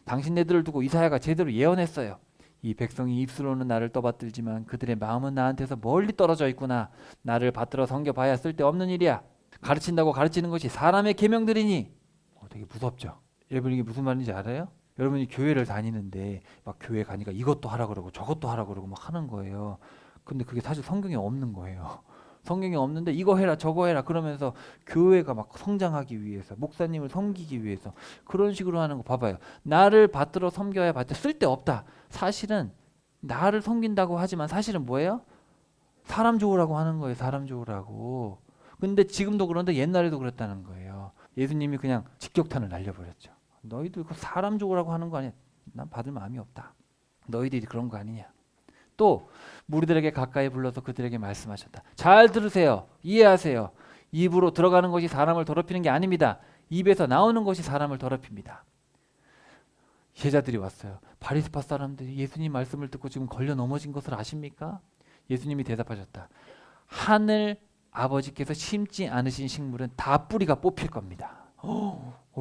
당신네들을 두고 이사야가 제대로 예언했어요. 이 백성이 입술로는 나를 떠받들지만 그들의 마음은 나한테서 멀리 떨어져 있구나. 나를 받들어 섬겨봐야 쓸데없는 일이야. 가르친다고 가르치는 것이 사람의 계명들이니. 되게 무섭죠. 여러분 이게 무슨 말인지 알아요? 여러분이 교회를 다니는데 막 교회 가니까 이것도 하라 그러고 저것도 하라 그러고 막 하는 거예요. 근데 그게 사실 성경에 없는 거예요. 성경에 없는데 이거 해라 저거 해라 그러면서 교회가 막 성장하기 위해서, 목사님을 섬기기 위해서 그런 식으로 하는 거 봐봐요. 나를 받들어 섬겨야 받들 쓸데없다. 사실은 나를 섬긴다고 하지만 사실은 뭐예요? 사람 좋으라고 하는 거예요. 사람 좋으라고. 근데 지금도 그런데 옛날에도 그랬다는 거예요. 예수님이 그냥 직격탄을 날려버렸죠. 너희들 그 사람 좋으라고 하는 거 아니야? 난 받을 마음이 없다. 너희들이 그런 거 아니냐? 또 무리들에게 가까이 불러서 그들에게 말씀하셨다. 잘 들으세요. 이해하세요. 입으로 들어가는 것이 사람을 더럽히는 게 아닙니다. 입에서 나오는 것이 사람을 더럽힙니다. 제자들이 왔어요. 바리새파 사람들이 예수님 말씀을 듣고 지금 걸려 넘어진 것을 아십니까? 예수님이 대답하셨다. 하늘 아버지께서 심지 않으신 식물은 다 뿌리가 뽑힐 겁니다.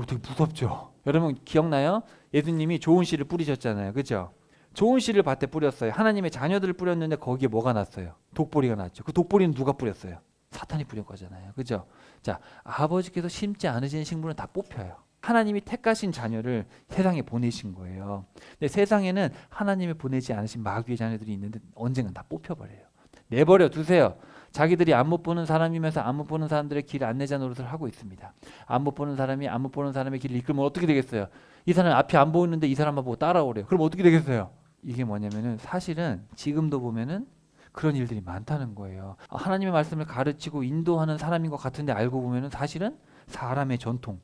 되게 무섭죠. 여러분 기억나요? 예수님이 좋은 씨를 뿌리셨잖아요. 그렇죠? 좋은 씨를 밭에 뿌렸어요. 하나님의 자녀들을 뿌렸는데 거기에 뭐가 났어요? 독보리가 났죠. 그 독보리는 누가 뿌렸어요? 사탄이 뿌린 거잖아요. 그죠? 자, 아버지께서 심지 않으신 식물은 다 뽑혀요. 하나님이 택하신 자녀를 세상에 보내신 거예요. 근데 세상에는 하나님이 보내지 않으신 마귀의 자녀들이 있는데 언젠간 다 뽑혀버려요. 내버려 두세요. 자기들이 안 못 보는 사람이면서 안 못 보는 사람들의 길 안내자 노릇을 하고 있습니다. 안 못 보는 사람이 안 못 보는 사람의 길을 이끌면 어떻게 되겠어요? 이 사람 앞이 안 보이는데 이 사람만 보고 따라오래요. 그럼 어떻게 되겠어요? 이게 뭐냐면은 사실은 지금도 보면은 그런 일들이 많다는 거예요. 하나님의 말씀을 가르치고 인도하는 사람인 것 같은데 알고 보면은 사실은 사람의 전통,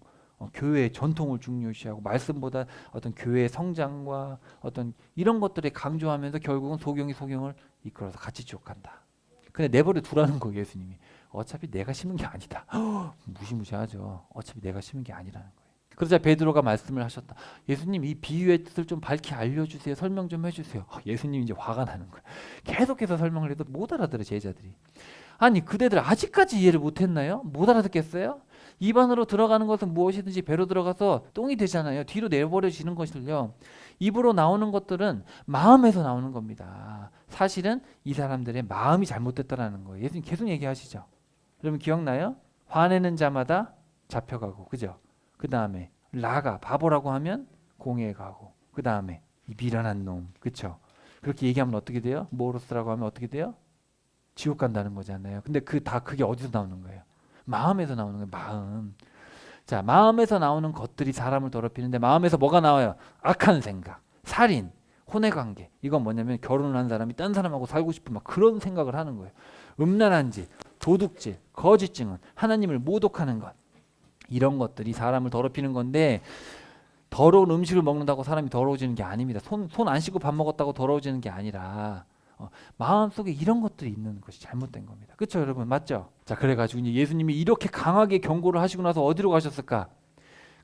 교회의 전통을 중요시하고 말씀보다 어떤 교회의 성장과 어떤 이런 것들에 강조하면서 결국은 소경이 소경을 이끌어서 같이 지옥간다. 근데 내버려 두라는 거예요, 예수님이. 어차피 내가 심은 게 아니다. 무시무시하죠. 어차피 내가 심은 게 아니라는 거예요. 그러자 베드로가 말씀을 하셨다. 예수님, 이 비유의 뜻을 좀 밝히 알려주세요. 설명 좀 해주세요. 예수님 이제 화가 나는 거예요. 계속해서 설명을 해도 못 알아들어, 제자들이. 아니, 그대들 아직까지 이해를 못했나요? 못 알아듣겠어요? 입안으로 들어가는 것은 무엇이든지 배로 들어가서 똥이 되잖아요. 뒤로 내버려지는 것을요. 입으로 나오는 것들은 마음에서 나오는 겁니다. 사실은 이 사람들의 마음이 잘못됐다라는 거예요. 예수님 계속 얘기하시죠. 여러분 기억나요? 화내는 자마다 잡혀가고, 그죠? 그 다음에 라가 바보라고 하면 공회에 가고, 그 다음에 이 미련한 놈, 그렇죠? 그렇게 얘기하면 어떻게 돼요? 모로스라고 하면 어떻게 돼요? 지옥 간다는 거잖아요. 근데 그게 어디서 나오는 거예요? 마음에서 나오는 거예요. 마음. 자, 마음에서 나오는 것들이 사람을 더럽히는데 마음에서 뭐가 나와요? 악한 생각, 살인, 혼외관계. 이건 뭐냐면 결혼을 한 사람이 딴 사람하고 살고 싶은 막 그런 생각을 하는 거예요. 음란한 짓, 도둑질, 거짓 증언, 하나님을 모독하는 것. 이런 것들이 사람을 더럽히는 건데 더러운 음식을 먹는다고 사람이 더러워지는 게 아닙니다. 손 안 씻고 밥 먹었다고 더러워지는 게 아니라 마음속에 이런 것들이 있는 것이 잘못된 겁니다. 그렇죠, 여러분? 맞죠? 자, 그래가지고 이제 예수님이 이렇게 강하게 경고를 하시고 나서 어디로 가셨을까?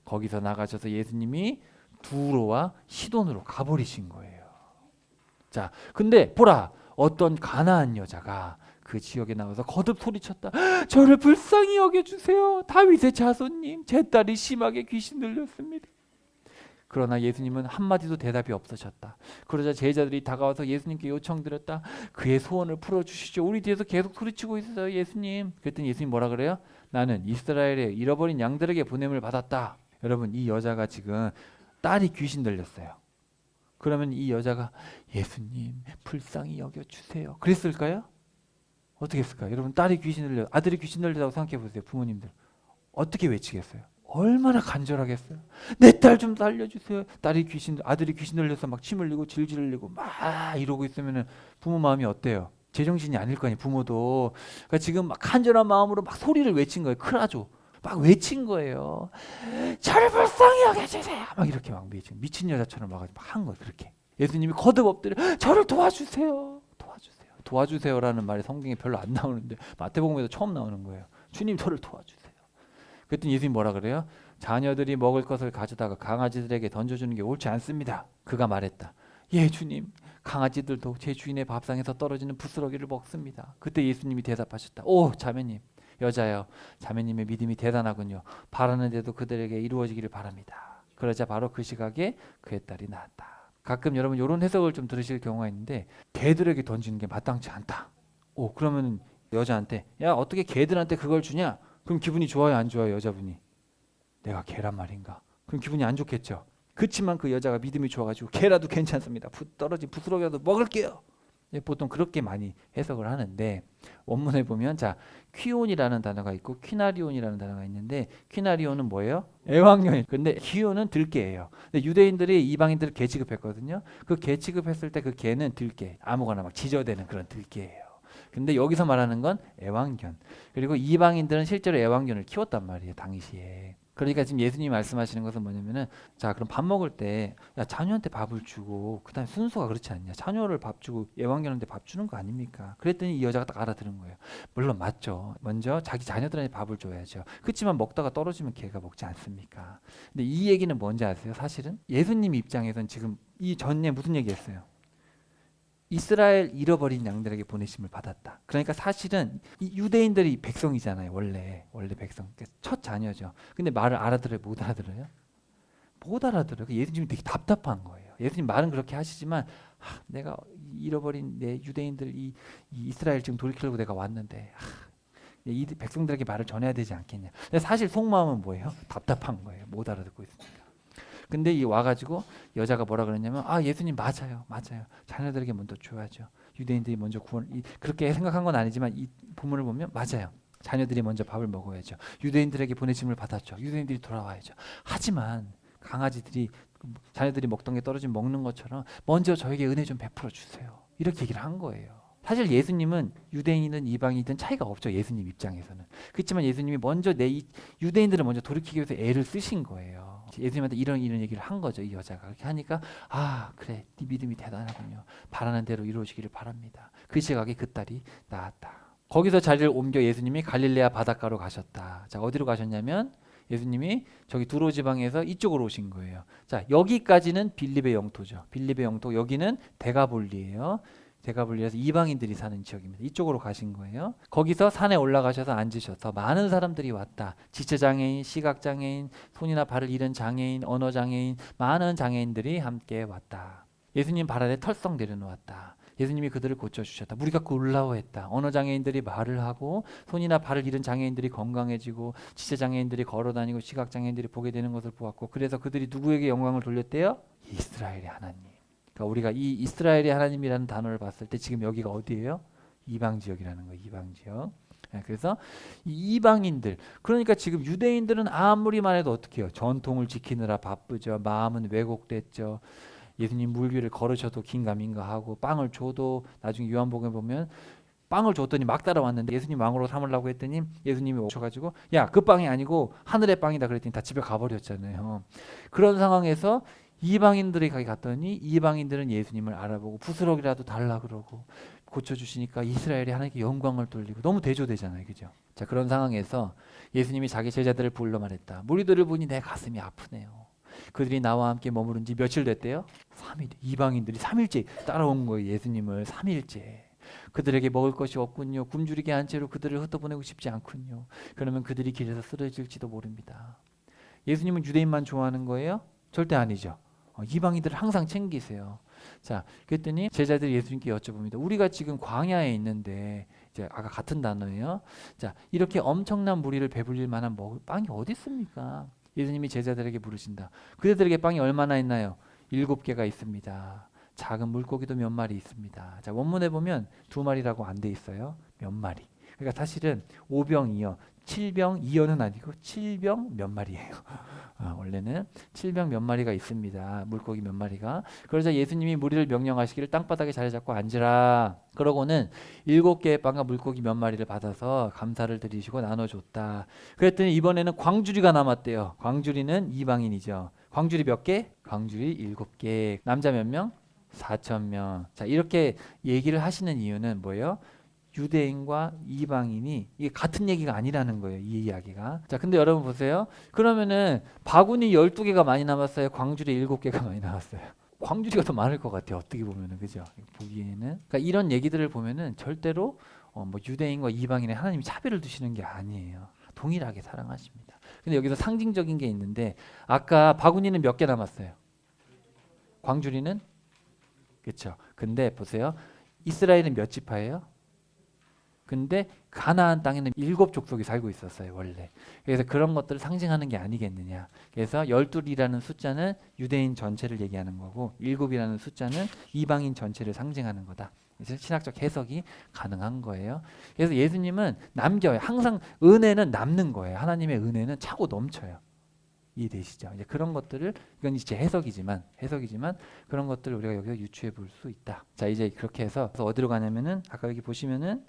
거기서 나가셔서 예수님이 두로와 시돈으로 가버리신 거예요. 자, 근데 보라, 어떤 가나안 여자가 그 지역에 나와서 거듭 소리쳤다. 저를 불쌍히 여겨주세요. 다윗의 자손님, 제 딸이 심하게 귀신 들렸습니다. 그러나 예수님은 한마디도 대답이 없으셨다. 그러자 제자들이 다가와서 예수님께 요청드렸다. 그의 소원을 풀어주시죠. 우리 뒤에서 계속 소리치고 있어요, 예수님. 그랬더니 예수님 뭐라 그래요? 나는 이스라엘의 잃어버린 양들에게 보냄을 받았다. 여러분, 이 여자가 지금 딸이 귀신 들렸어요. 그러면 이 여자가 예수님 불쌍히 여겨주세요 그랬을까요? 어떻게 했을까요? 여러분, 딸이 귀신 들려, 아들이 귀신 들리다고 생각해 보세요. 부모님들 어떻게 외치겠어요? 얼마나 간절하겠어요. 내 딸 좀 살려주세요. 아들이 귀신 들려서 막 침 흘리고 질질 흘리고 막 이러고 있으면은 부모 마음이 어때요? 제정신이 아닐 거 아니에요. 부모도. 그러니까 지금 막 간절한 마음으로 막 소리를 외친 거예요. 크라조 막 외친 거예요. 저를 불쌍히 여겨주세요. 막 이렇게 막 미친 여자처럼 막 한 거예요. 그렇게. 예수님이 거듭 엎드려 저를 도와주세요. 도와주세요라는 말이 성경에 별로 안 나오는데 마태복음에도 처음 나오는 거예요. 주님, 저를 도와주세요. 그랬더니 예수님 뭐라 그래요? 자녀들이 먹을 것을 가져다가 강아지들에게 던져주는 게 옳지 않습니다. 그가 말했다. 예, 주님, 강아지들도 제 주인의 밥상에서 떨어지는 부스러기를 먹습니다. 그때 예수님이 대답하셨다. 오, 자매님, 여자여, 자매님의 믿음이 대단하군요. 바라는 대로 그들에게 이루어지기를 바랍니다. 그러자 바로 그 시각에 그의 딸이 나았다. 가끔 여러분 이런 해석을 좀 들으실 경우가 있는데 개들에게 던지는 게 마땅치 않다. 오, 그러면 여자한테 야, 어떻게 개들한테 그걸 주냐? 그럼 기분이 좋아요, 안 좋아요? 여자분이 내가 개란 말인가? 그럼 기분이 안 좋겠죠. 그렇지만 그 여자가 믿음이 좋아가지고 개라도 괜찮습니다. 떨어진 부스러기라도 먹을게요. 보통 그렇게 많이 해석을 하는데 원문에 보면 자, 퀴온이라는 단어가 있고 퀴나리온이라는 단어가 있는데 퀴나리온은 뭐예요? 애완견. 근데 퀴온은 들개예요. 근데 유대인들이 이방인들을 개 취급했거든요. 그 개 취급했을 때 그 개는 들개, 아무거나 막 지저대는 그런 들개예요. 근데 여기서 말하는 건 애완견. 그리고 이방인들은 실제로 애완견을 키웠단 말이에요, 당시에. 그러니까 지금 예수님이 말씀하시는 것은 뭐냐면은 자, 그럼 밥 먹을 때 야, 자녀한테 밥을 주고 그다음에 순서가 그렇지 않냐? 자녀를 밥 주고 애완견한테 밥 주는 거 아닙니까? 그랬더니 이 여자가 딱 알아들은 거예요. 물론 맞죠. 먼저 자기 자녀들한테 밥을 줘야죠. 그렇지만 먹다가 떨어지면 걔가 먹지 않습니까? 근데 이 얘기는 뭔지 아세요? 사실은 예수님 입장에선 지금 이 전에 무슨 얘기했어요? 이스라엘 잃어버린 양들에게 보내심을 받았다. 그러니까 사실은 이 유대인들이 백성이잖아요. 원래 백성. 첫 자녀죠. 근데 말을 알아들어요? 못 알아들어요? 못 알아들어요. 예수님이 되게 답답한 거예요. 예수님 말은 그렇게 하시지만 내가 잃어버린 내 유대인들 이 이스라엘 지금 돌이키려고 내가 왔는데 이 백성들에게 말을 전해야 되지 않겠냐. 근데 사실 속마음은 뭐예요? 답답한 거예요. 못 알아듣고 있으니까. 근데 이 와가지고 여자가 뭐라 그랬냐면 예수님 맞아요. 자녀들에게 먼저 줘야죠. 유대인들이 먼저 그렇게 생각한 건 아니지만 이 본문을 보면 맞아요. 자녀들이 먼저 밥을 먹어야죠. 유대인들에게 보내심을 받았죠. 유대인들이 돌아와야죠. 하지만 강아지들이 자녀들이 먹던 게 떨어지면 먹는 것처럼 먼저 저에게 은혜 좀 베풀어 주세요. 이렇게 얘기를 한 거예요. 사실 예수님은 유대인이든 이방인이든 차이가 없죠. 예수님 입장에서는. 그렇지만 예수님이 먼저 유대인들을 먼저 돌이키기 위해서 애를 쓰신 거예요. 예수님한테 이런 얘기를 한 거죠. 이 여자가. 그렇게 하니까 그래 네 믿음이 대단하군요. 바라는 대로 이루어지기를 바랍니다. 그 시각에 그 딸이 나았다. 거기서 자리를 옮겨 예수님이 갈릴레아 바닷가로 가셨다. 자, 어디로 가셨냐면 예수님이 저기 두로 지방에서 이쪽으로 오신 거예요. 자, 여기까지는 빌립의 영토죠. 빌립의 영토, 여기는 데가볼리예요. 데가볼리에서 이방인들이 사는 지역입니다. 이쪽으로 가신 거예요. 거기서 산에 올라가셔서 앉으셔서 많은 사람들이 왔다. 지체장애인, 시각장애인, 손이나 발을 잃은 장애인, 언어장애인, 많은 장애인들이 함께 왔다. 예수님 발 아래 털썩 내려놓았다. 예수님이 그들을 고쳐주셨다. 무리가 굴라워했다. 언어장애인들이 말을 하고 손이나 발을 잃은 장애인들이 건강해지고 지체장애인들이 걸어다니고 시각장애인들이 보게 되는 것을 보았고 그래서 그들이 누구에게 영광을 돌렸대요? 이스라엘의 하나님. 그러니까 우리가 이 이스라엘의 하나님이라는 단어를 봤을 때 지금 여기가 어디예요? 이방지역이라는 거예요. 이방지역. 그래서 이 이방인들, 그러니까 지금 유대인들은 아무리만 해도 어떻게 해요? 전통을 지키느라 바쁘죠. 마음은 왜곡됐죠. 예수님 물 위를 걸으셔도 긴가민가 하고 빵을 줘도 나중에 요한복음에 보면 빵을 줬더니 막 따라왔는데 예수님 왕으로 삼으려고 했더니 예수님이 오셔가지고 야, 그 빵이 아니고 하늘의 빵이다 그랬더니 다 집에 가버렸잖아요. 그런 상황에서 이방인들이 거기 갔더니 이방인들은 예수님을 알아보고 부스럭이라도 달라 그러고 고쳐주시니까 이스라엘이 하나님께 영광을 돌리고 너무 대조되잖아요. 그죠? 자, 그런 상황에서 예수님이 자기 제자들을 불러 말했다. 무리들을 보니 내 가슴이 아프네요. 그들이 나와 함께 머무른 지 며칠 됐대요? 3일. 이방인들이 3일째 따라온 거예요. 예수님을 3일째. 그들에게 먹을 것이 없군요. 굶주리게 한 채로 그들을 흩어보내고 싶지 않군요. 그러면 그들이 길에서 쓰러질지도 모릅니다. 예수님은 유대인만 좋아하는 거예요? 절대 아니죠. 이방인들을 항상 챙기세요. 자, 그랬더니 제자들이 예수님께 여쭤봅니다. 우리가 지금 광야에 있는데 이제 아까 같은 단어예요. 자, 이렇게 엄청난 무리를 배불릴 만한 먹을 빵이 어디 있습니까? 예수님이 제자들에게 물으신다. 그들에게 빵이 얼마나 있나요? 7개가 있습니다. 작은 물고기도 몇 마리 있습니다. 자, 원문에 보면 2마리라고 안 돼 있어요. 몇 마리. 그러니까 사실은 5병이요. 7병2어는 아니고 7병 몇 마리예요. 원래는 7병 몇 마리가 있습니다. 물고기 몇 마리가. 그러자 예수님이 무리를 명령하시기를 땅바닥에 자리 잡고 앉으라. 그러고는 7개의 빵과 물고기 몇 마리를 받아서 감사를 드리시고 나눠줬다. 그랬더니 이번에는 광주리가 남았대요. 광주리는 이방인이죠. 광주리 몇 개? 광주리 7개. 남자 몇 명? 4,000명. 자, 이렇게 얘기를 하시는 이유는 뭐예요? 유대인과 이방인이 이게 같은 얘기가 아니라는 거예요. 이 이야기가. 자, 근데 여러분 보세요. 그러면은 바구니 12개가 많이 남았어요. 광주리 7개가 많이 남았어요. 광주리가 더 많을 것 같아요. 어떻게 보면은. 그죠? 보기에는. 그러니까 이런 얘기들을 보면은 절대로 뭐 유대인과 이방인의 하나님이 차별을 두시는 게 아니에요. 동일하게 사랑하십니다. 근데 여기서 상징적인 게 있는데 아까 바구니는 몇 개 남았어요? 광주리는? 그렇죠. 근데 보세요. 이스라엘은 몇 지파예요? 근데 가나안 땅에는 7족속이 살고 있었어요. 원래. 그래서 그런 것들을 상징하는 게 아니겠느냐. 그래서 12이라는 숫자는 유대인 전체를 얘기하는 거고 7이라는 숫자는 이방인 전체를 상징하는 거다. 그래서 신학적 해석이 가능한 거예요. 그래서 예수님은 남겨요. 항상 은혜는 남는 거예요. 하나님의 은혜는 차고 넘쳐요. 이해되시죠? 이제 그런 것들을 이건 이제 해석이지만 그런 것들을 우리가 여기서 유추해 볼 수 있다. 자, 이제 그렇게 해서 어디로 가냐면은 아까 여기 보시면은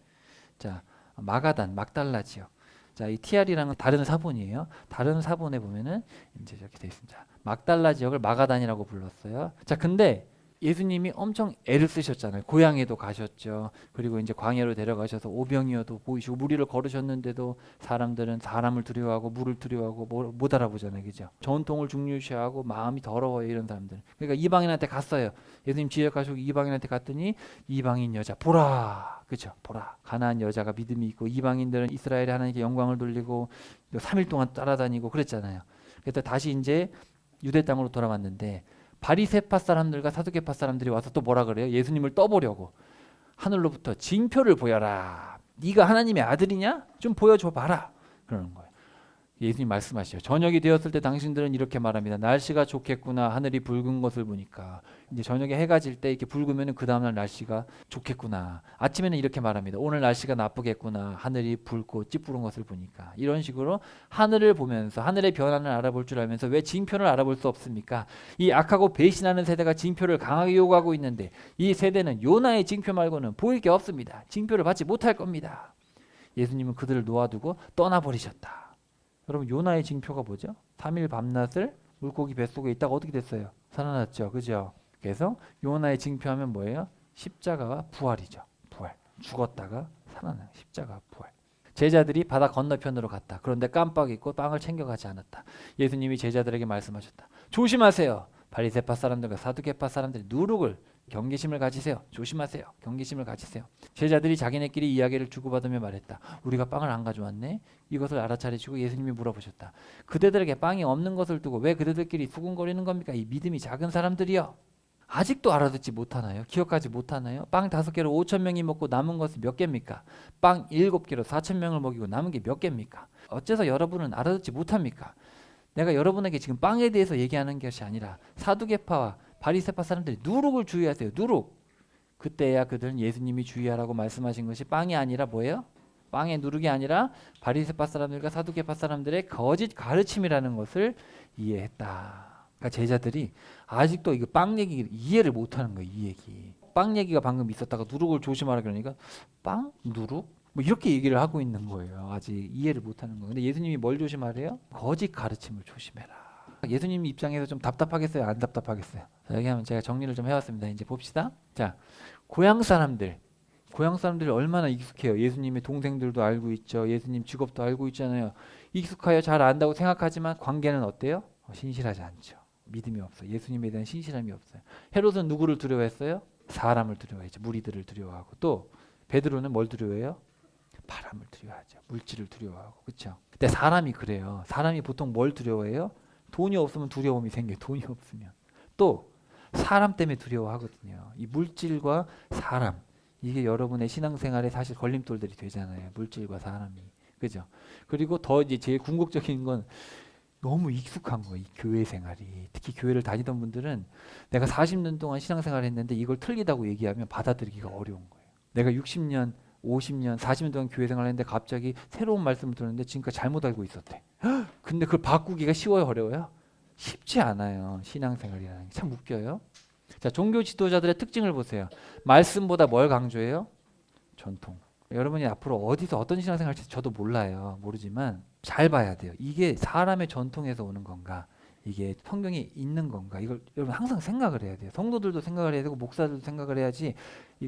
자, 마가단, 막달라 지역. 자, 이 TR이랑은 다른 사본이에요. 다른 사본에 보면은 이제 이렇게 되어 있습니다. 자, 막달라 지역을 마가단이라고 불렀어요. 자, 근데 예수님이 엄청 애를 쓰셨잖아요. 고향에도 가셨죠. 그리고 이제 광야로 데려가셔서 오병이어도 보이시고 무리를 걸으셨는데도 사람들은 사람을 두려워하고 물을 두려워하고 못 알아보잖아요. 그죠? 전통을 중요시하고 마음이 더러워요. 이런 사람들. 그러니까 이방인한테 갔어요. 예수님 지역가시고 이방인한테 갔더니 이방인 여자 보라. 그죠? 보라. 가나안 여자가 믿음이 있고 이방인들은 이스라엘의 하나님께 영광을 돌리고 3일 동안 따라다니고 그랬잖아요. 그래서 다시 이제 유대 땅으로 돌아왔는데 바리새파 사람들과 사두개파 사람들이 와서 또 뭐라 그래요? 예수님을 떠보려고. 하늘로부터 징표를 보여라. 네가 하나님의 아들이냐? 좀 보여줘 봐라. 그러는 거예요. 예수님 말씀하시죠. 저녁이 되었을 때 당신들은 이렇게 말합니다. 날씨가 좋겠구나. 하늘이 붉은 것을 보니까. 이제 저녁에 해가 질 때 이렇게 붉으면 그 다음날 날씨가 좋겠구나. 아침에는 이렇게 말합니다. 오늘 날씨가 나쁘겠구나. 하늘이 붉고 찌푸른 것을 보니까. 이런 식으로 하늘을 보면서 하늘의 변화를 알아볼 줄 알면서 왜 징표를 알아볼 수 없습니까? 이 악하고 배신하는 세대가 징표를 강하게 요구하고 있는데 이 세대는 요나의 징표 말고는 보일 게 없습니다. 징표를 받지 못할 겁니다. 예수님은 그들을 놓아두고 떠나버리셨다. 여러분 요나의 징표가 뭐죠? 3일 밤낮을 물고기 뱃속에 있다가 어떻게 됐어요? 살아났죠. 그죠? 그래서 요나의 징표하면 뭐예요? 십자가와 부활이죠. 부활. 죽었다가 살아나는 십자가와 부활. 제자들이 바다 건너편으로 갔다. 그런데 깜빡 잊고 빵을 챙겨가지 않았다. 예수님이 제자들에게 말씀하셨다. 조심하세요. 바리새파 사람들과 사두개파 사람들이 누룩을 경계심을 가지세요. 조심하세요. 경계심을 가지세요. 제자들이 자기네끼리 이야기를 주고받으며 말했다. 우리가 빵을 안 가져왔네. 이것을 알아차리시고 예수님이 물어보셨다. 그대들에게 빵이 없는 것을 두고 왜 그대들끼리 수군거리는 겁니까? 이 믿음이 작은 사람들이요. 아직도 알아듣지 못하나요? 기억하지 못하나요? 빵 5개로 5,000명이 먹고 남은 것은 몇 개입니까? 빵 7개로 4,000명을 먹이고 남은 게 몇 개입니까? 어째서 여러분은 알아듣지 못합니까? 내가 여러분에게 지금 빵에 대해서 얘기하는 것이 아니라 사두개파와 바리새파 사람들이 누룩을 주의하세요. 누룩. 그때야 그들은 예수님이 주의하라고 말씀하신 것이 빵이 아니라 뭐예요? 빵의 누룩이 아니라 바리새파 사람들과 사두개파 사람들의 거짓 가르침이라는 것을 이해했다. 그러니까 제자들이 아직도 이거 빵 얘기 이해를 못하는 거예요. 이 얘기. 빵 얘기가 방금 있었다가 누룩을 조심하라 그러니까 빵? 누룩? 뭐 이렇게 얘기를 하고 있는 거예요. 아직 이해를 못하는 거예요. 근데 예수님이 뭘 조심하래요? 거짓 가르침을 조심해라. 예수님 입장에서 좀 답답하겠어요? 안 답답하겠어요? 자, 여기 하면 제가 정리를 좀 해왔습니다. 이제 봅시다. 자, 고향 사람들이 얼마나 익숙해요. 예수님의 동생들도 알고 있죠. 예수님 직업도 알고 있잖아요. 익숙하여 잘 안다고 생각하지만 관계는 어때요? 신실하지 않죠. 믿음이 없어요. 예수님에 대한 신실함이 없어요. 헤롯은 누구를 두려워했어요? 사람을 두려워했죠. 무리들을 두려워하고 또 베드로는 뭘 두려워해요? 바람을 두려워하죠. 물질을 두려워하고. 그렇죠? 근데 사람이 그래요. 사람이 보통 뭘 두려워해요? 돈이 없으면 두려움이 생겨요. 돈이 없으면. 또 사람 때문에 두려워하거든요. 이 물질과 사람. 이게 여러분의 신앙생활에 사실 걸림돌들이 되잖아요. 물질과 사람이. 그죠? 그리고 더 이제 제일 궁극적인 건 너무 익숙한 거예요. 이 교회 생활이. 특히 교회를 다니던 분들은 내가 40년 동안 신앙생활을 했는데 이걸 틀리다고 얘기하면 받아들이기가 어려운 거예요. 내가 60년, 50년, 40년 동안 교회 생활을 했는데 갑자기 새로운 말씀을 들었는데 지금까지 잘못 알고 있었대. 근데 그걸 바꾸기가 쉬워요, 어려워요? 쉽지 않아요. 신앙생활이라는 게 참 웃겨요. 자, 종교 지도자들의 특징을 보세요. 말씀보다 뭘 강조해요? 전통. 여러분이 앞으로 어디서 어떤 신앙생활 할지 저도 몰라요. 모르지만 잘 봐야 돼요. 이게 사람의 전통에서 오는 건가? 이게 성경에 있는 건가? 이걸 여러분 항상 생각을 해야 돼요. 성도들도 생각을 해야 되고 목사들도 생각을 해야지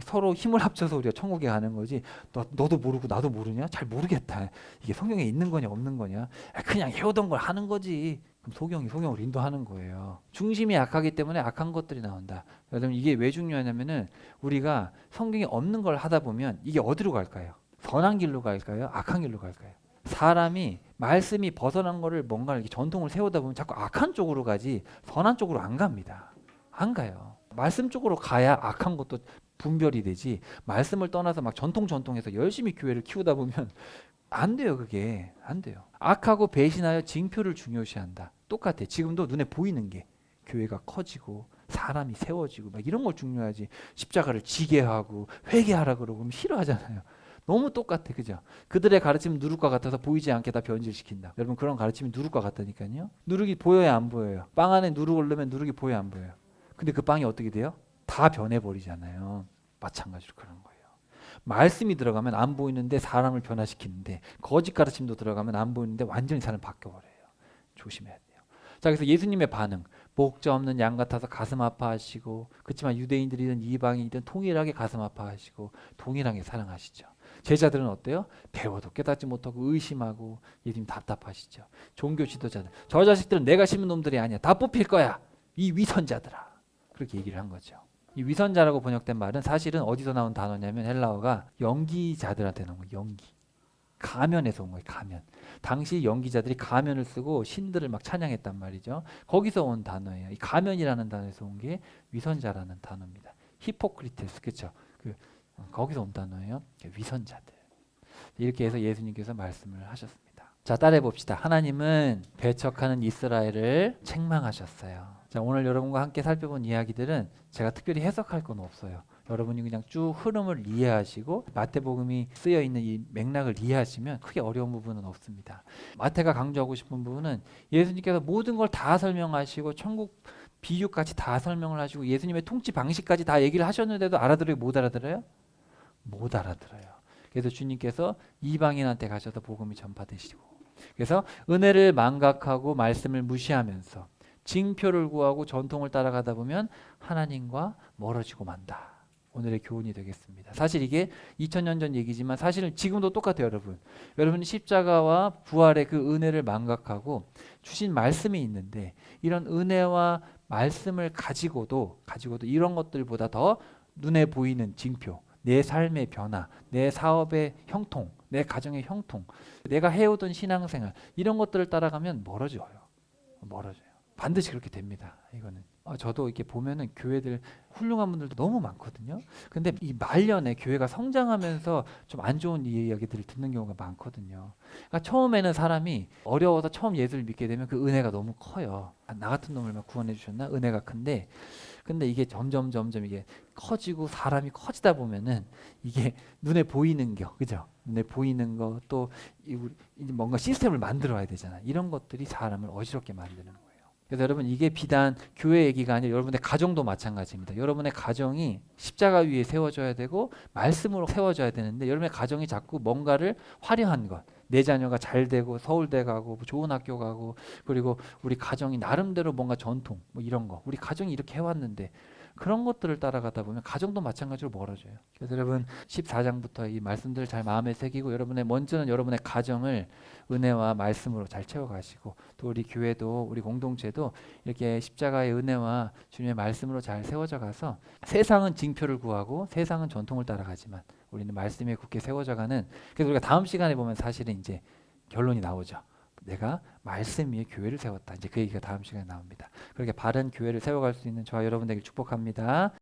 서로 힘을 합쳐서 우리가 천국에 가는 거지. 너도 모르고 나도 모르냐? 잘 모르겠다. 이게 성경에 있는 거냐 없는 거냐? 그냥 해오던 걸 하는 거지. 그럼 소경을 인도하는 거예요. 중심이 약하기 때문에 악한 것들이 나온다. 여러분 이게 왜 중요하냐면은 우리가 성경에 없는 걸 하다 보면 이게 어디로 갈까요? 선한 길로 갈까요? 악한 길로 갈까요? 사람이 말씀이 벗어난 거를 뭔가 이렇게 전통을 세우다 보면 자꾸 악한 쪽으로 가지 선한 쪽으로 안 갑니다. 안 가요. 말씀 쪽으로 가야 악한 것도 분별이 되지. 말씀을 떠나서 막 전통해서 열심히 교회를 키우다 보면 안 돼요. 그게 안 돼요. 악하고 배신하여 징표를 중요시한다. 똑같아. 지금도 눈에 보이는 게 교회가 커지고 사람이 세워지고 막 이런 걸 중요하지. 십자가를 지게 하고 회개하라 그러고 그러면 싫어하잖아요. 너무 똑같아. 그죠? 그들의 가르침은 누룩과 같아서 보이지 않게 다 변질시킨다. 여러분 그런 가르침이 누룩과 같다니까요. 누룩이 보여요 안 보여요? 빵 안에 누룩을 넣으면 누룩이 보여요 안 보여요? 근데 그 빵이 어떻게 돼요? 다 변해버리잖아요. 마찬가지로 그런 거예요. 말씀이 들어가면 안 보이는데 사람을 변화시키는데 거짓 가르침도 들어가면 안 보이는데 완전히 사람 바뀌어버려요. 조심해야 돼요. 자, 그래서 예수님의 반응. 목자 없는 양 같아서 가슴 아파하시고 그렇지만 유대인들이든 이방인이든 통일하게 가슴 아파하시고 동일하게 사랑하시죠. 제자들은 어때요? 배워도 깨닫지 못하고 의심하고 예수님 답답하시죠. 종교 지도자들. 저 자식들은 내가 심은 놈들이 아니야. 다 뽑힐 거야. 이 위선자들아. 그렇게 얘기를 한 거죠. 이 위선자라고 번역된 말은 사실은 어디서 나온 단어냐면 헬라어가 연기자들한테 나온 거예요. 연기. 가면에서 온 거예요. 가면. 당시 연기자들이 가면을 쓰고 신들을 막 찬양했단 말이죠. 거기서 온 단어예요. 이 가면이라는 단어에서 온 게 위선자라는 단어입니다. 히포크리테스, 그렇죠? 거기서 온 단어예요. 위선자들. 이렇게 해서 예수님께서 말씀을 하셨습니다. 자, 따라해 봅시다. 하나님은 배척하는 이스라엘을 책망하셨어요. 자, 오늘 여러분과 함께 살펴본 이야기들은 제가 특별히 해석할 건 없어요. 여러분이 그냥 쭉 흐름을 이해하시고 마태복음이 쓰여 있는 이 맥락을 이해하시면 크게 어려운 부분은 없습니다. 마태가 강조하고 싶은 부분은 예수님께서 모든 걸 다 설명하시고 천국 비유까지 다 설명을 하시고 예수님의 통치 방식까지 다 얘기를 하셨는데도 알아들어요? 못 알아들어요? 못 알아들어요. 그래서 주님께서 이방인한테 가셔서 복음이 전파되시고, 그래서 은혜를 망각하고 말씀을 무시하면서 징표를 구하고 전통을 따라가다 보면 하나님과 멀어지고 만다. 오늘의 교훈이 되겠습니다. 사실 이게 2000년 전 얘기지만 사실은 지금도 똑같아요, 여러분. 여러분이 십자가와 부활의 그 은혜를 망각하고 주신 말씀이 있는데 이런 은혜와 말씀을 가지고도 이런 것들보다 더 눈에 보이는 징표, 내 삶의 변화, 내 사업의 형통, 내 가정의 형통, 내가 해오던 신앙생활 이런 것들을 따라가면 멀어져요. 반드시 그렇게 됩니다. 이거는. 저도 이렇게 보면은 교회들 훌륭한 분들도 너무 많거든요. 근데 이 말년에 교회가 성장하면서 좀 안 좋은 이야기들을 듣는 경우가 많거든요. 그러니까 처음에는 사람이 어려워서 처음 예수를 믿게 되면 그 은혜가 너무 커요. 나 같은 놈을 막 구원해 주셨나? 은혜가 큰데, 근데 이게 점점 이게 커지고 사람이 커지다 보면은 이게 눈에 보이는 거, 그죠? 눈에 보이는 거 또 뭔가 시스템을 만들어야 되잖아. 이런 것들이 사람을 어지럽게 만드는 거예요. 그래서 여러분 이게 비단 교회 얘기가 아니라 여러분의 가정도 마찬가지입니다. 여러분의 가정이 십자가 위에 세워져야 되고 말씀으로 세워져야 되는데 여러분의 가정이 자꾸 뭔가를 화려한 것, 내 자녀가 잘 되고 서울대 가고 좋은 학교 가고 그리고 우리 가정이 나름대로 뭔가 전통 뭐 이런 거 우리 가정이 이렇게 해왔는데 그런 것들을 따라가다 보면 가정도 마찬가지로 멀어져요. 그래서 여러분 14장부터 이 말씀들을 잘 마음에 새기고 먼저는 여러분의 가정을 은혜와 말씀으로 잘 채워가시고 또 우리 교회도 우리 공동체도 이렇게 십자가의 은혜와 주님의 말씀으로 잘 세워져 가서 세상은 징표를 구하고 세상은 전통을 따라가지만 우리는 말씀에 굳게 세워져가는 그래서 우리가 다음 시간에 보면 사실은 이제 결론이 나오죠. 내가 말씀 위에 교회를 세웠다. 이제 그 얘기가 다음 시간에 나옵니다. 그렇게 바른 교회를 세워갈 수 있는 저와 여러분 되길 축복합니다.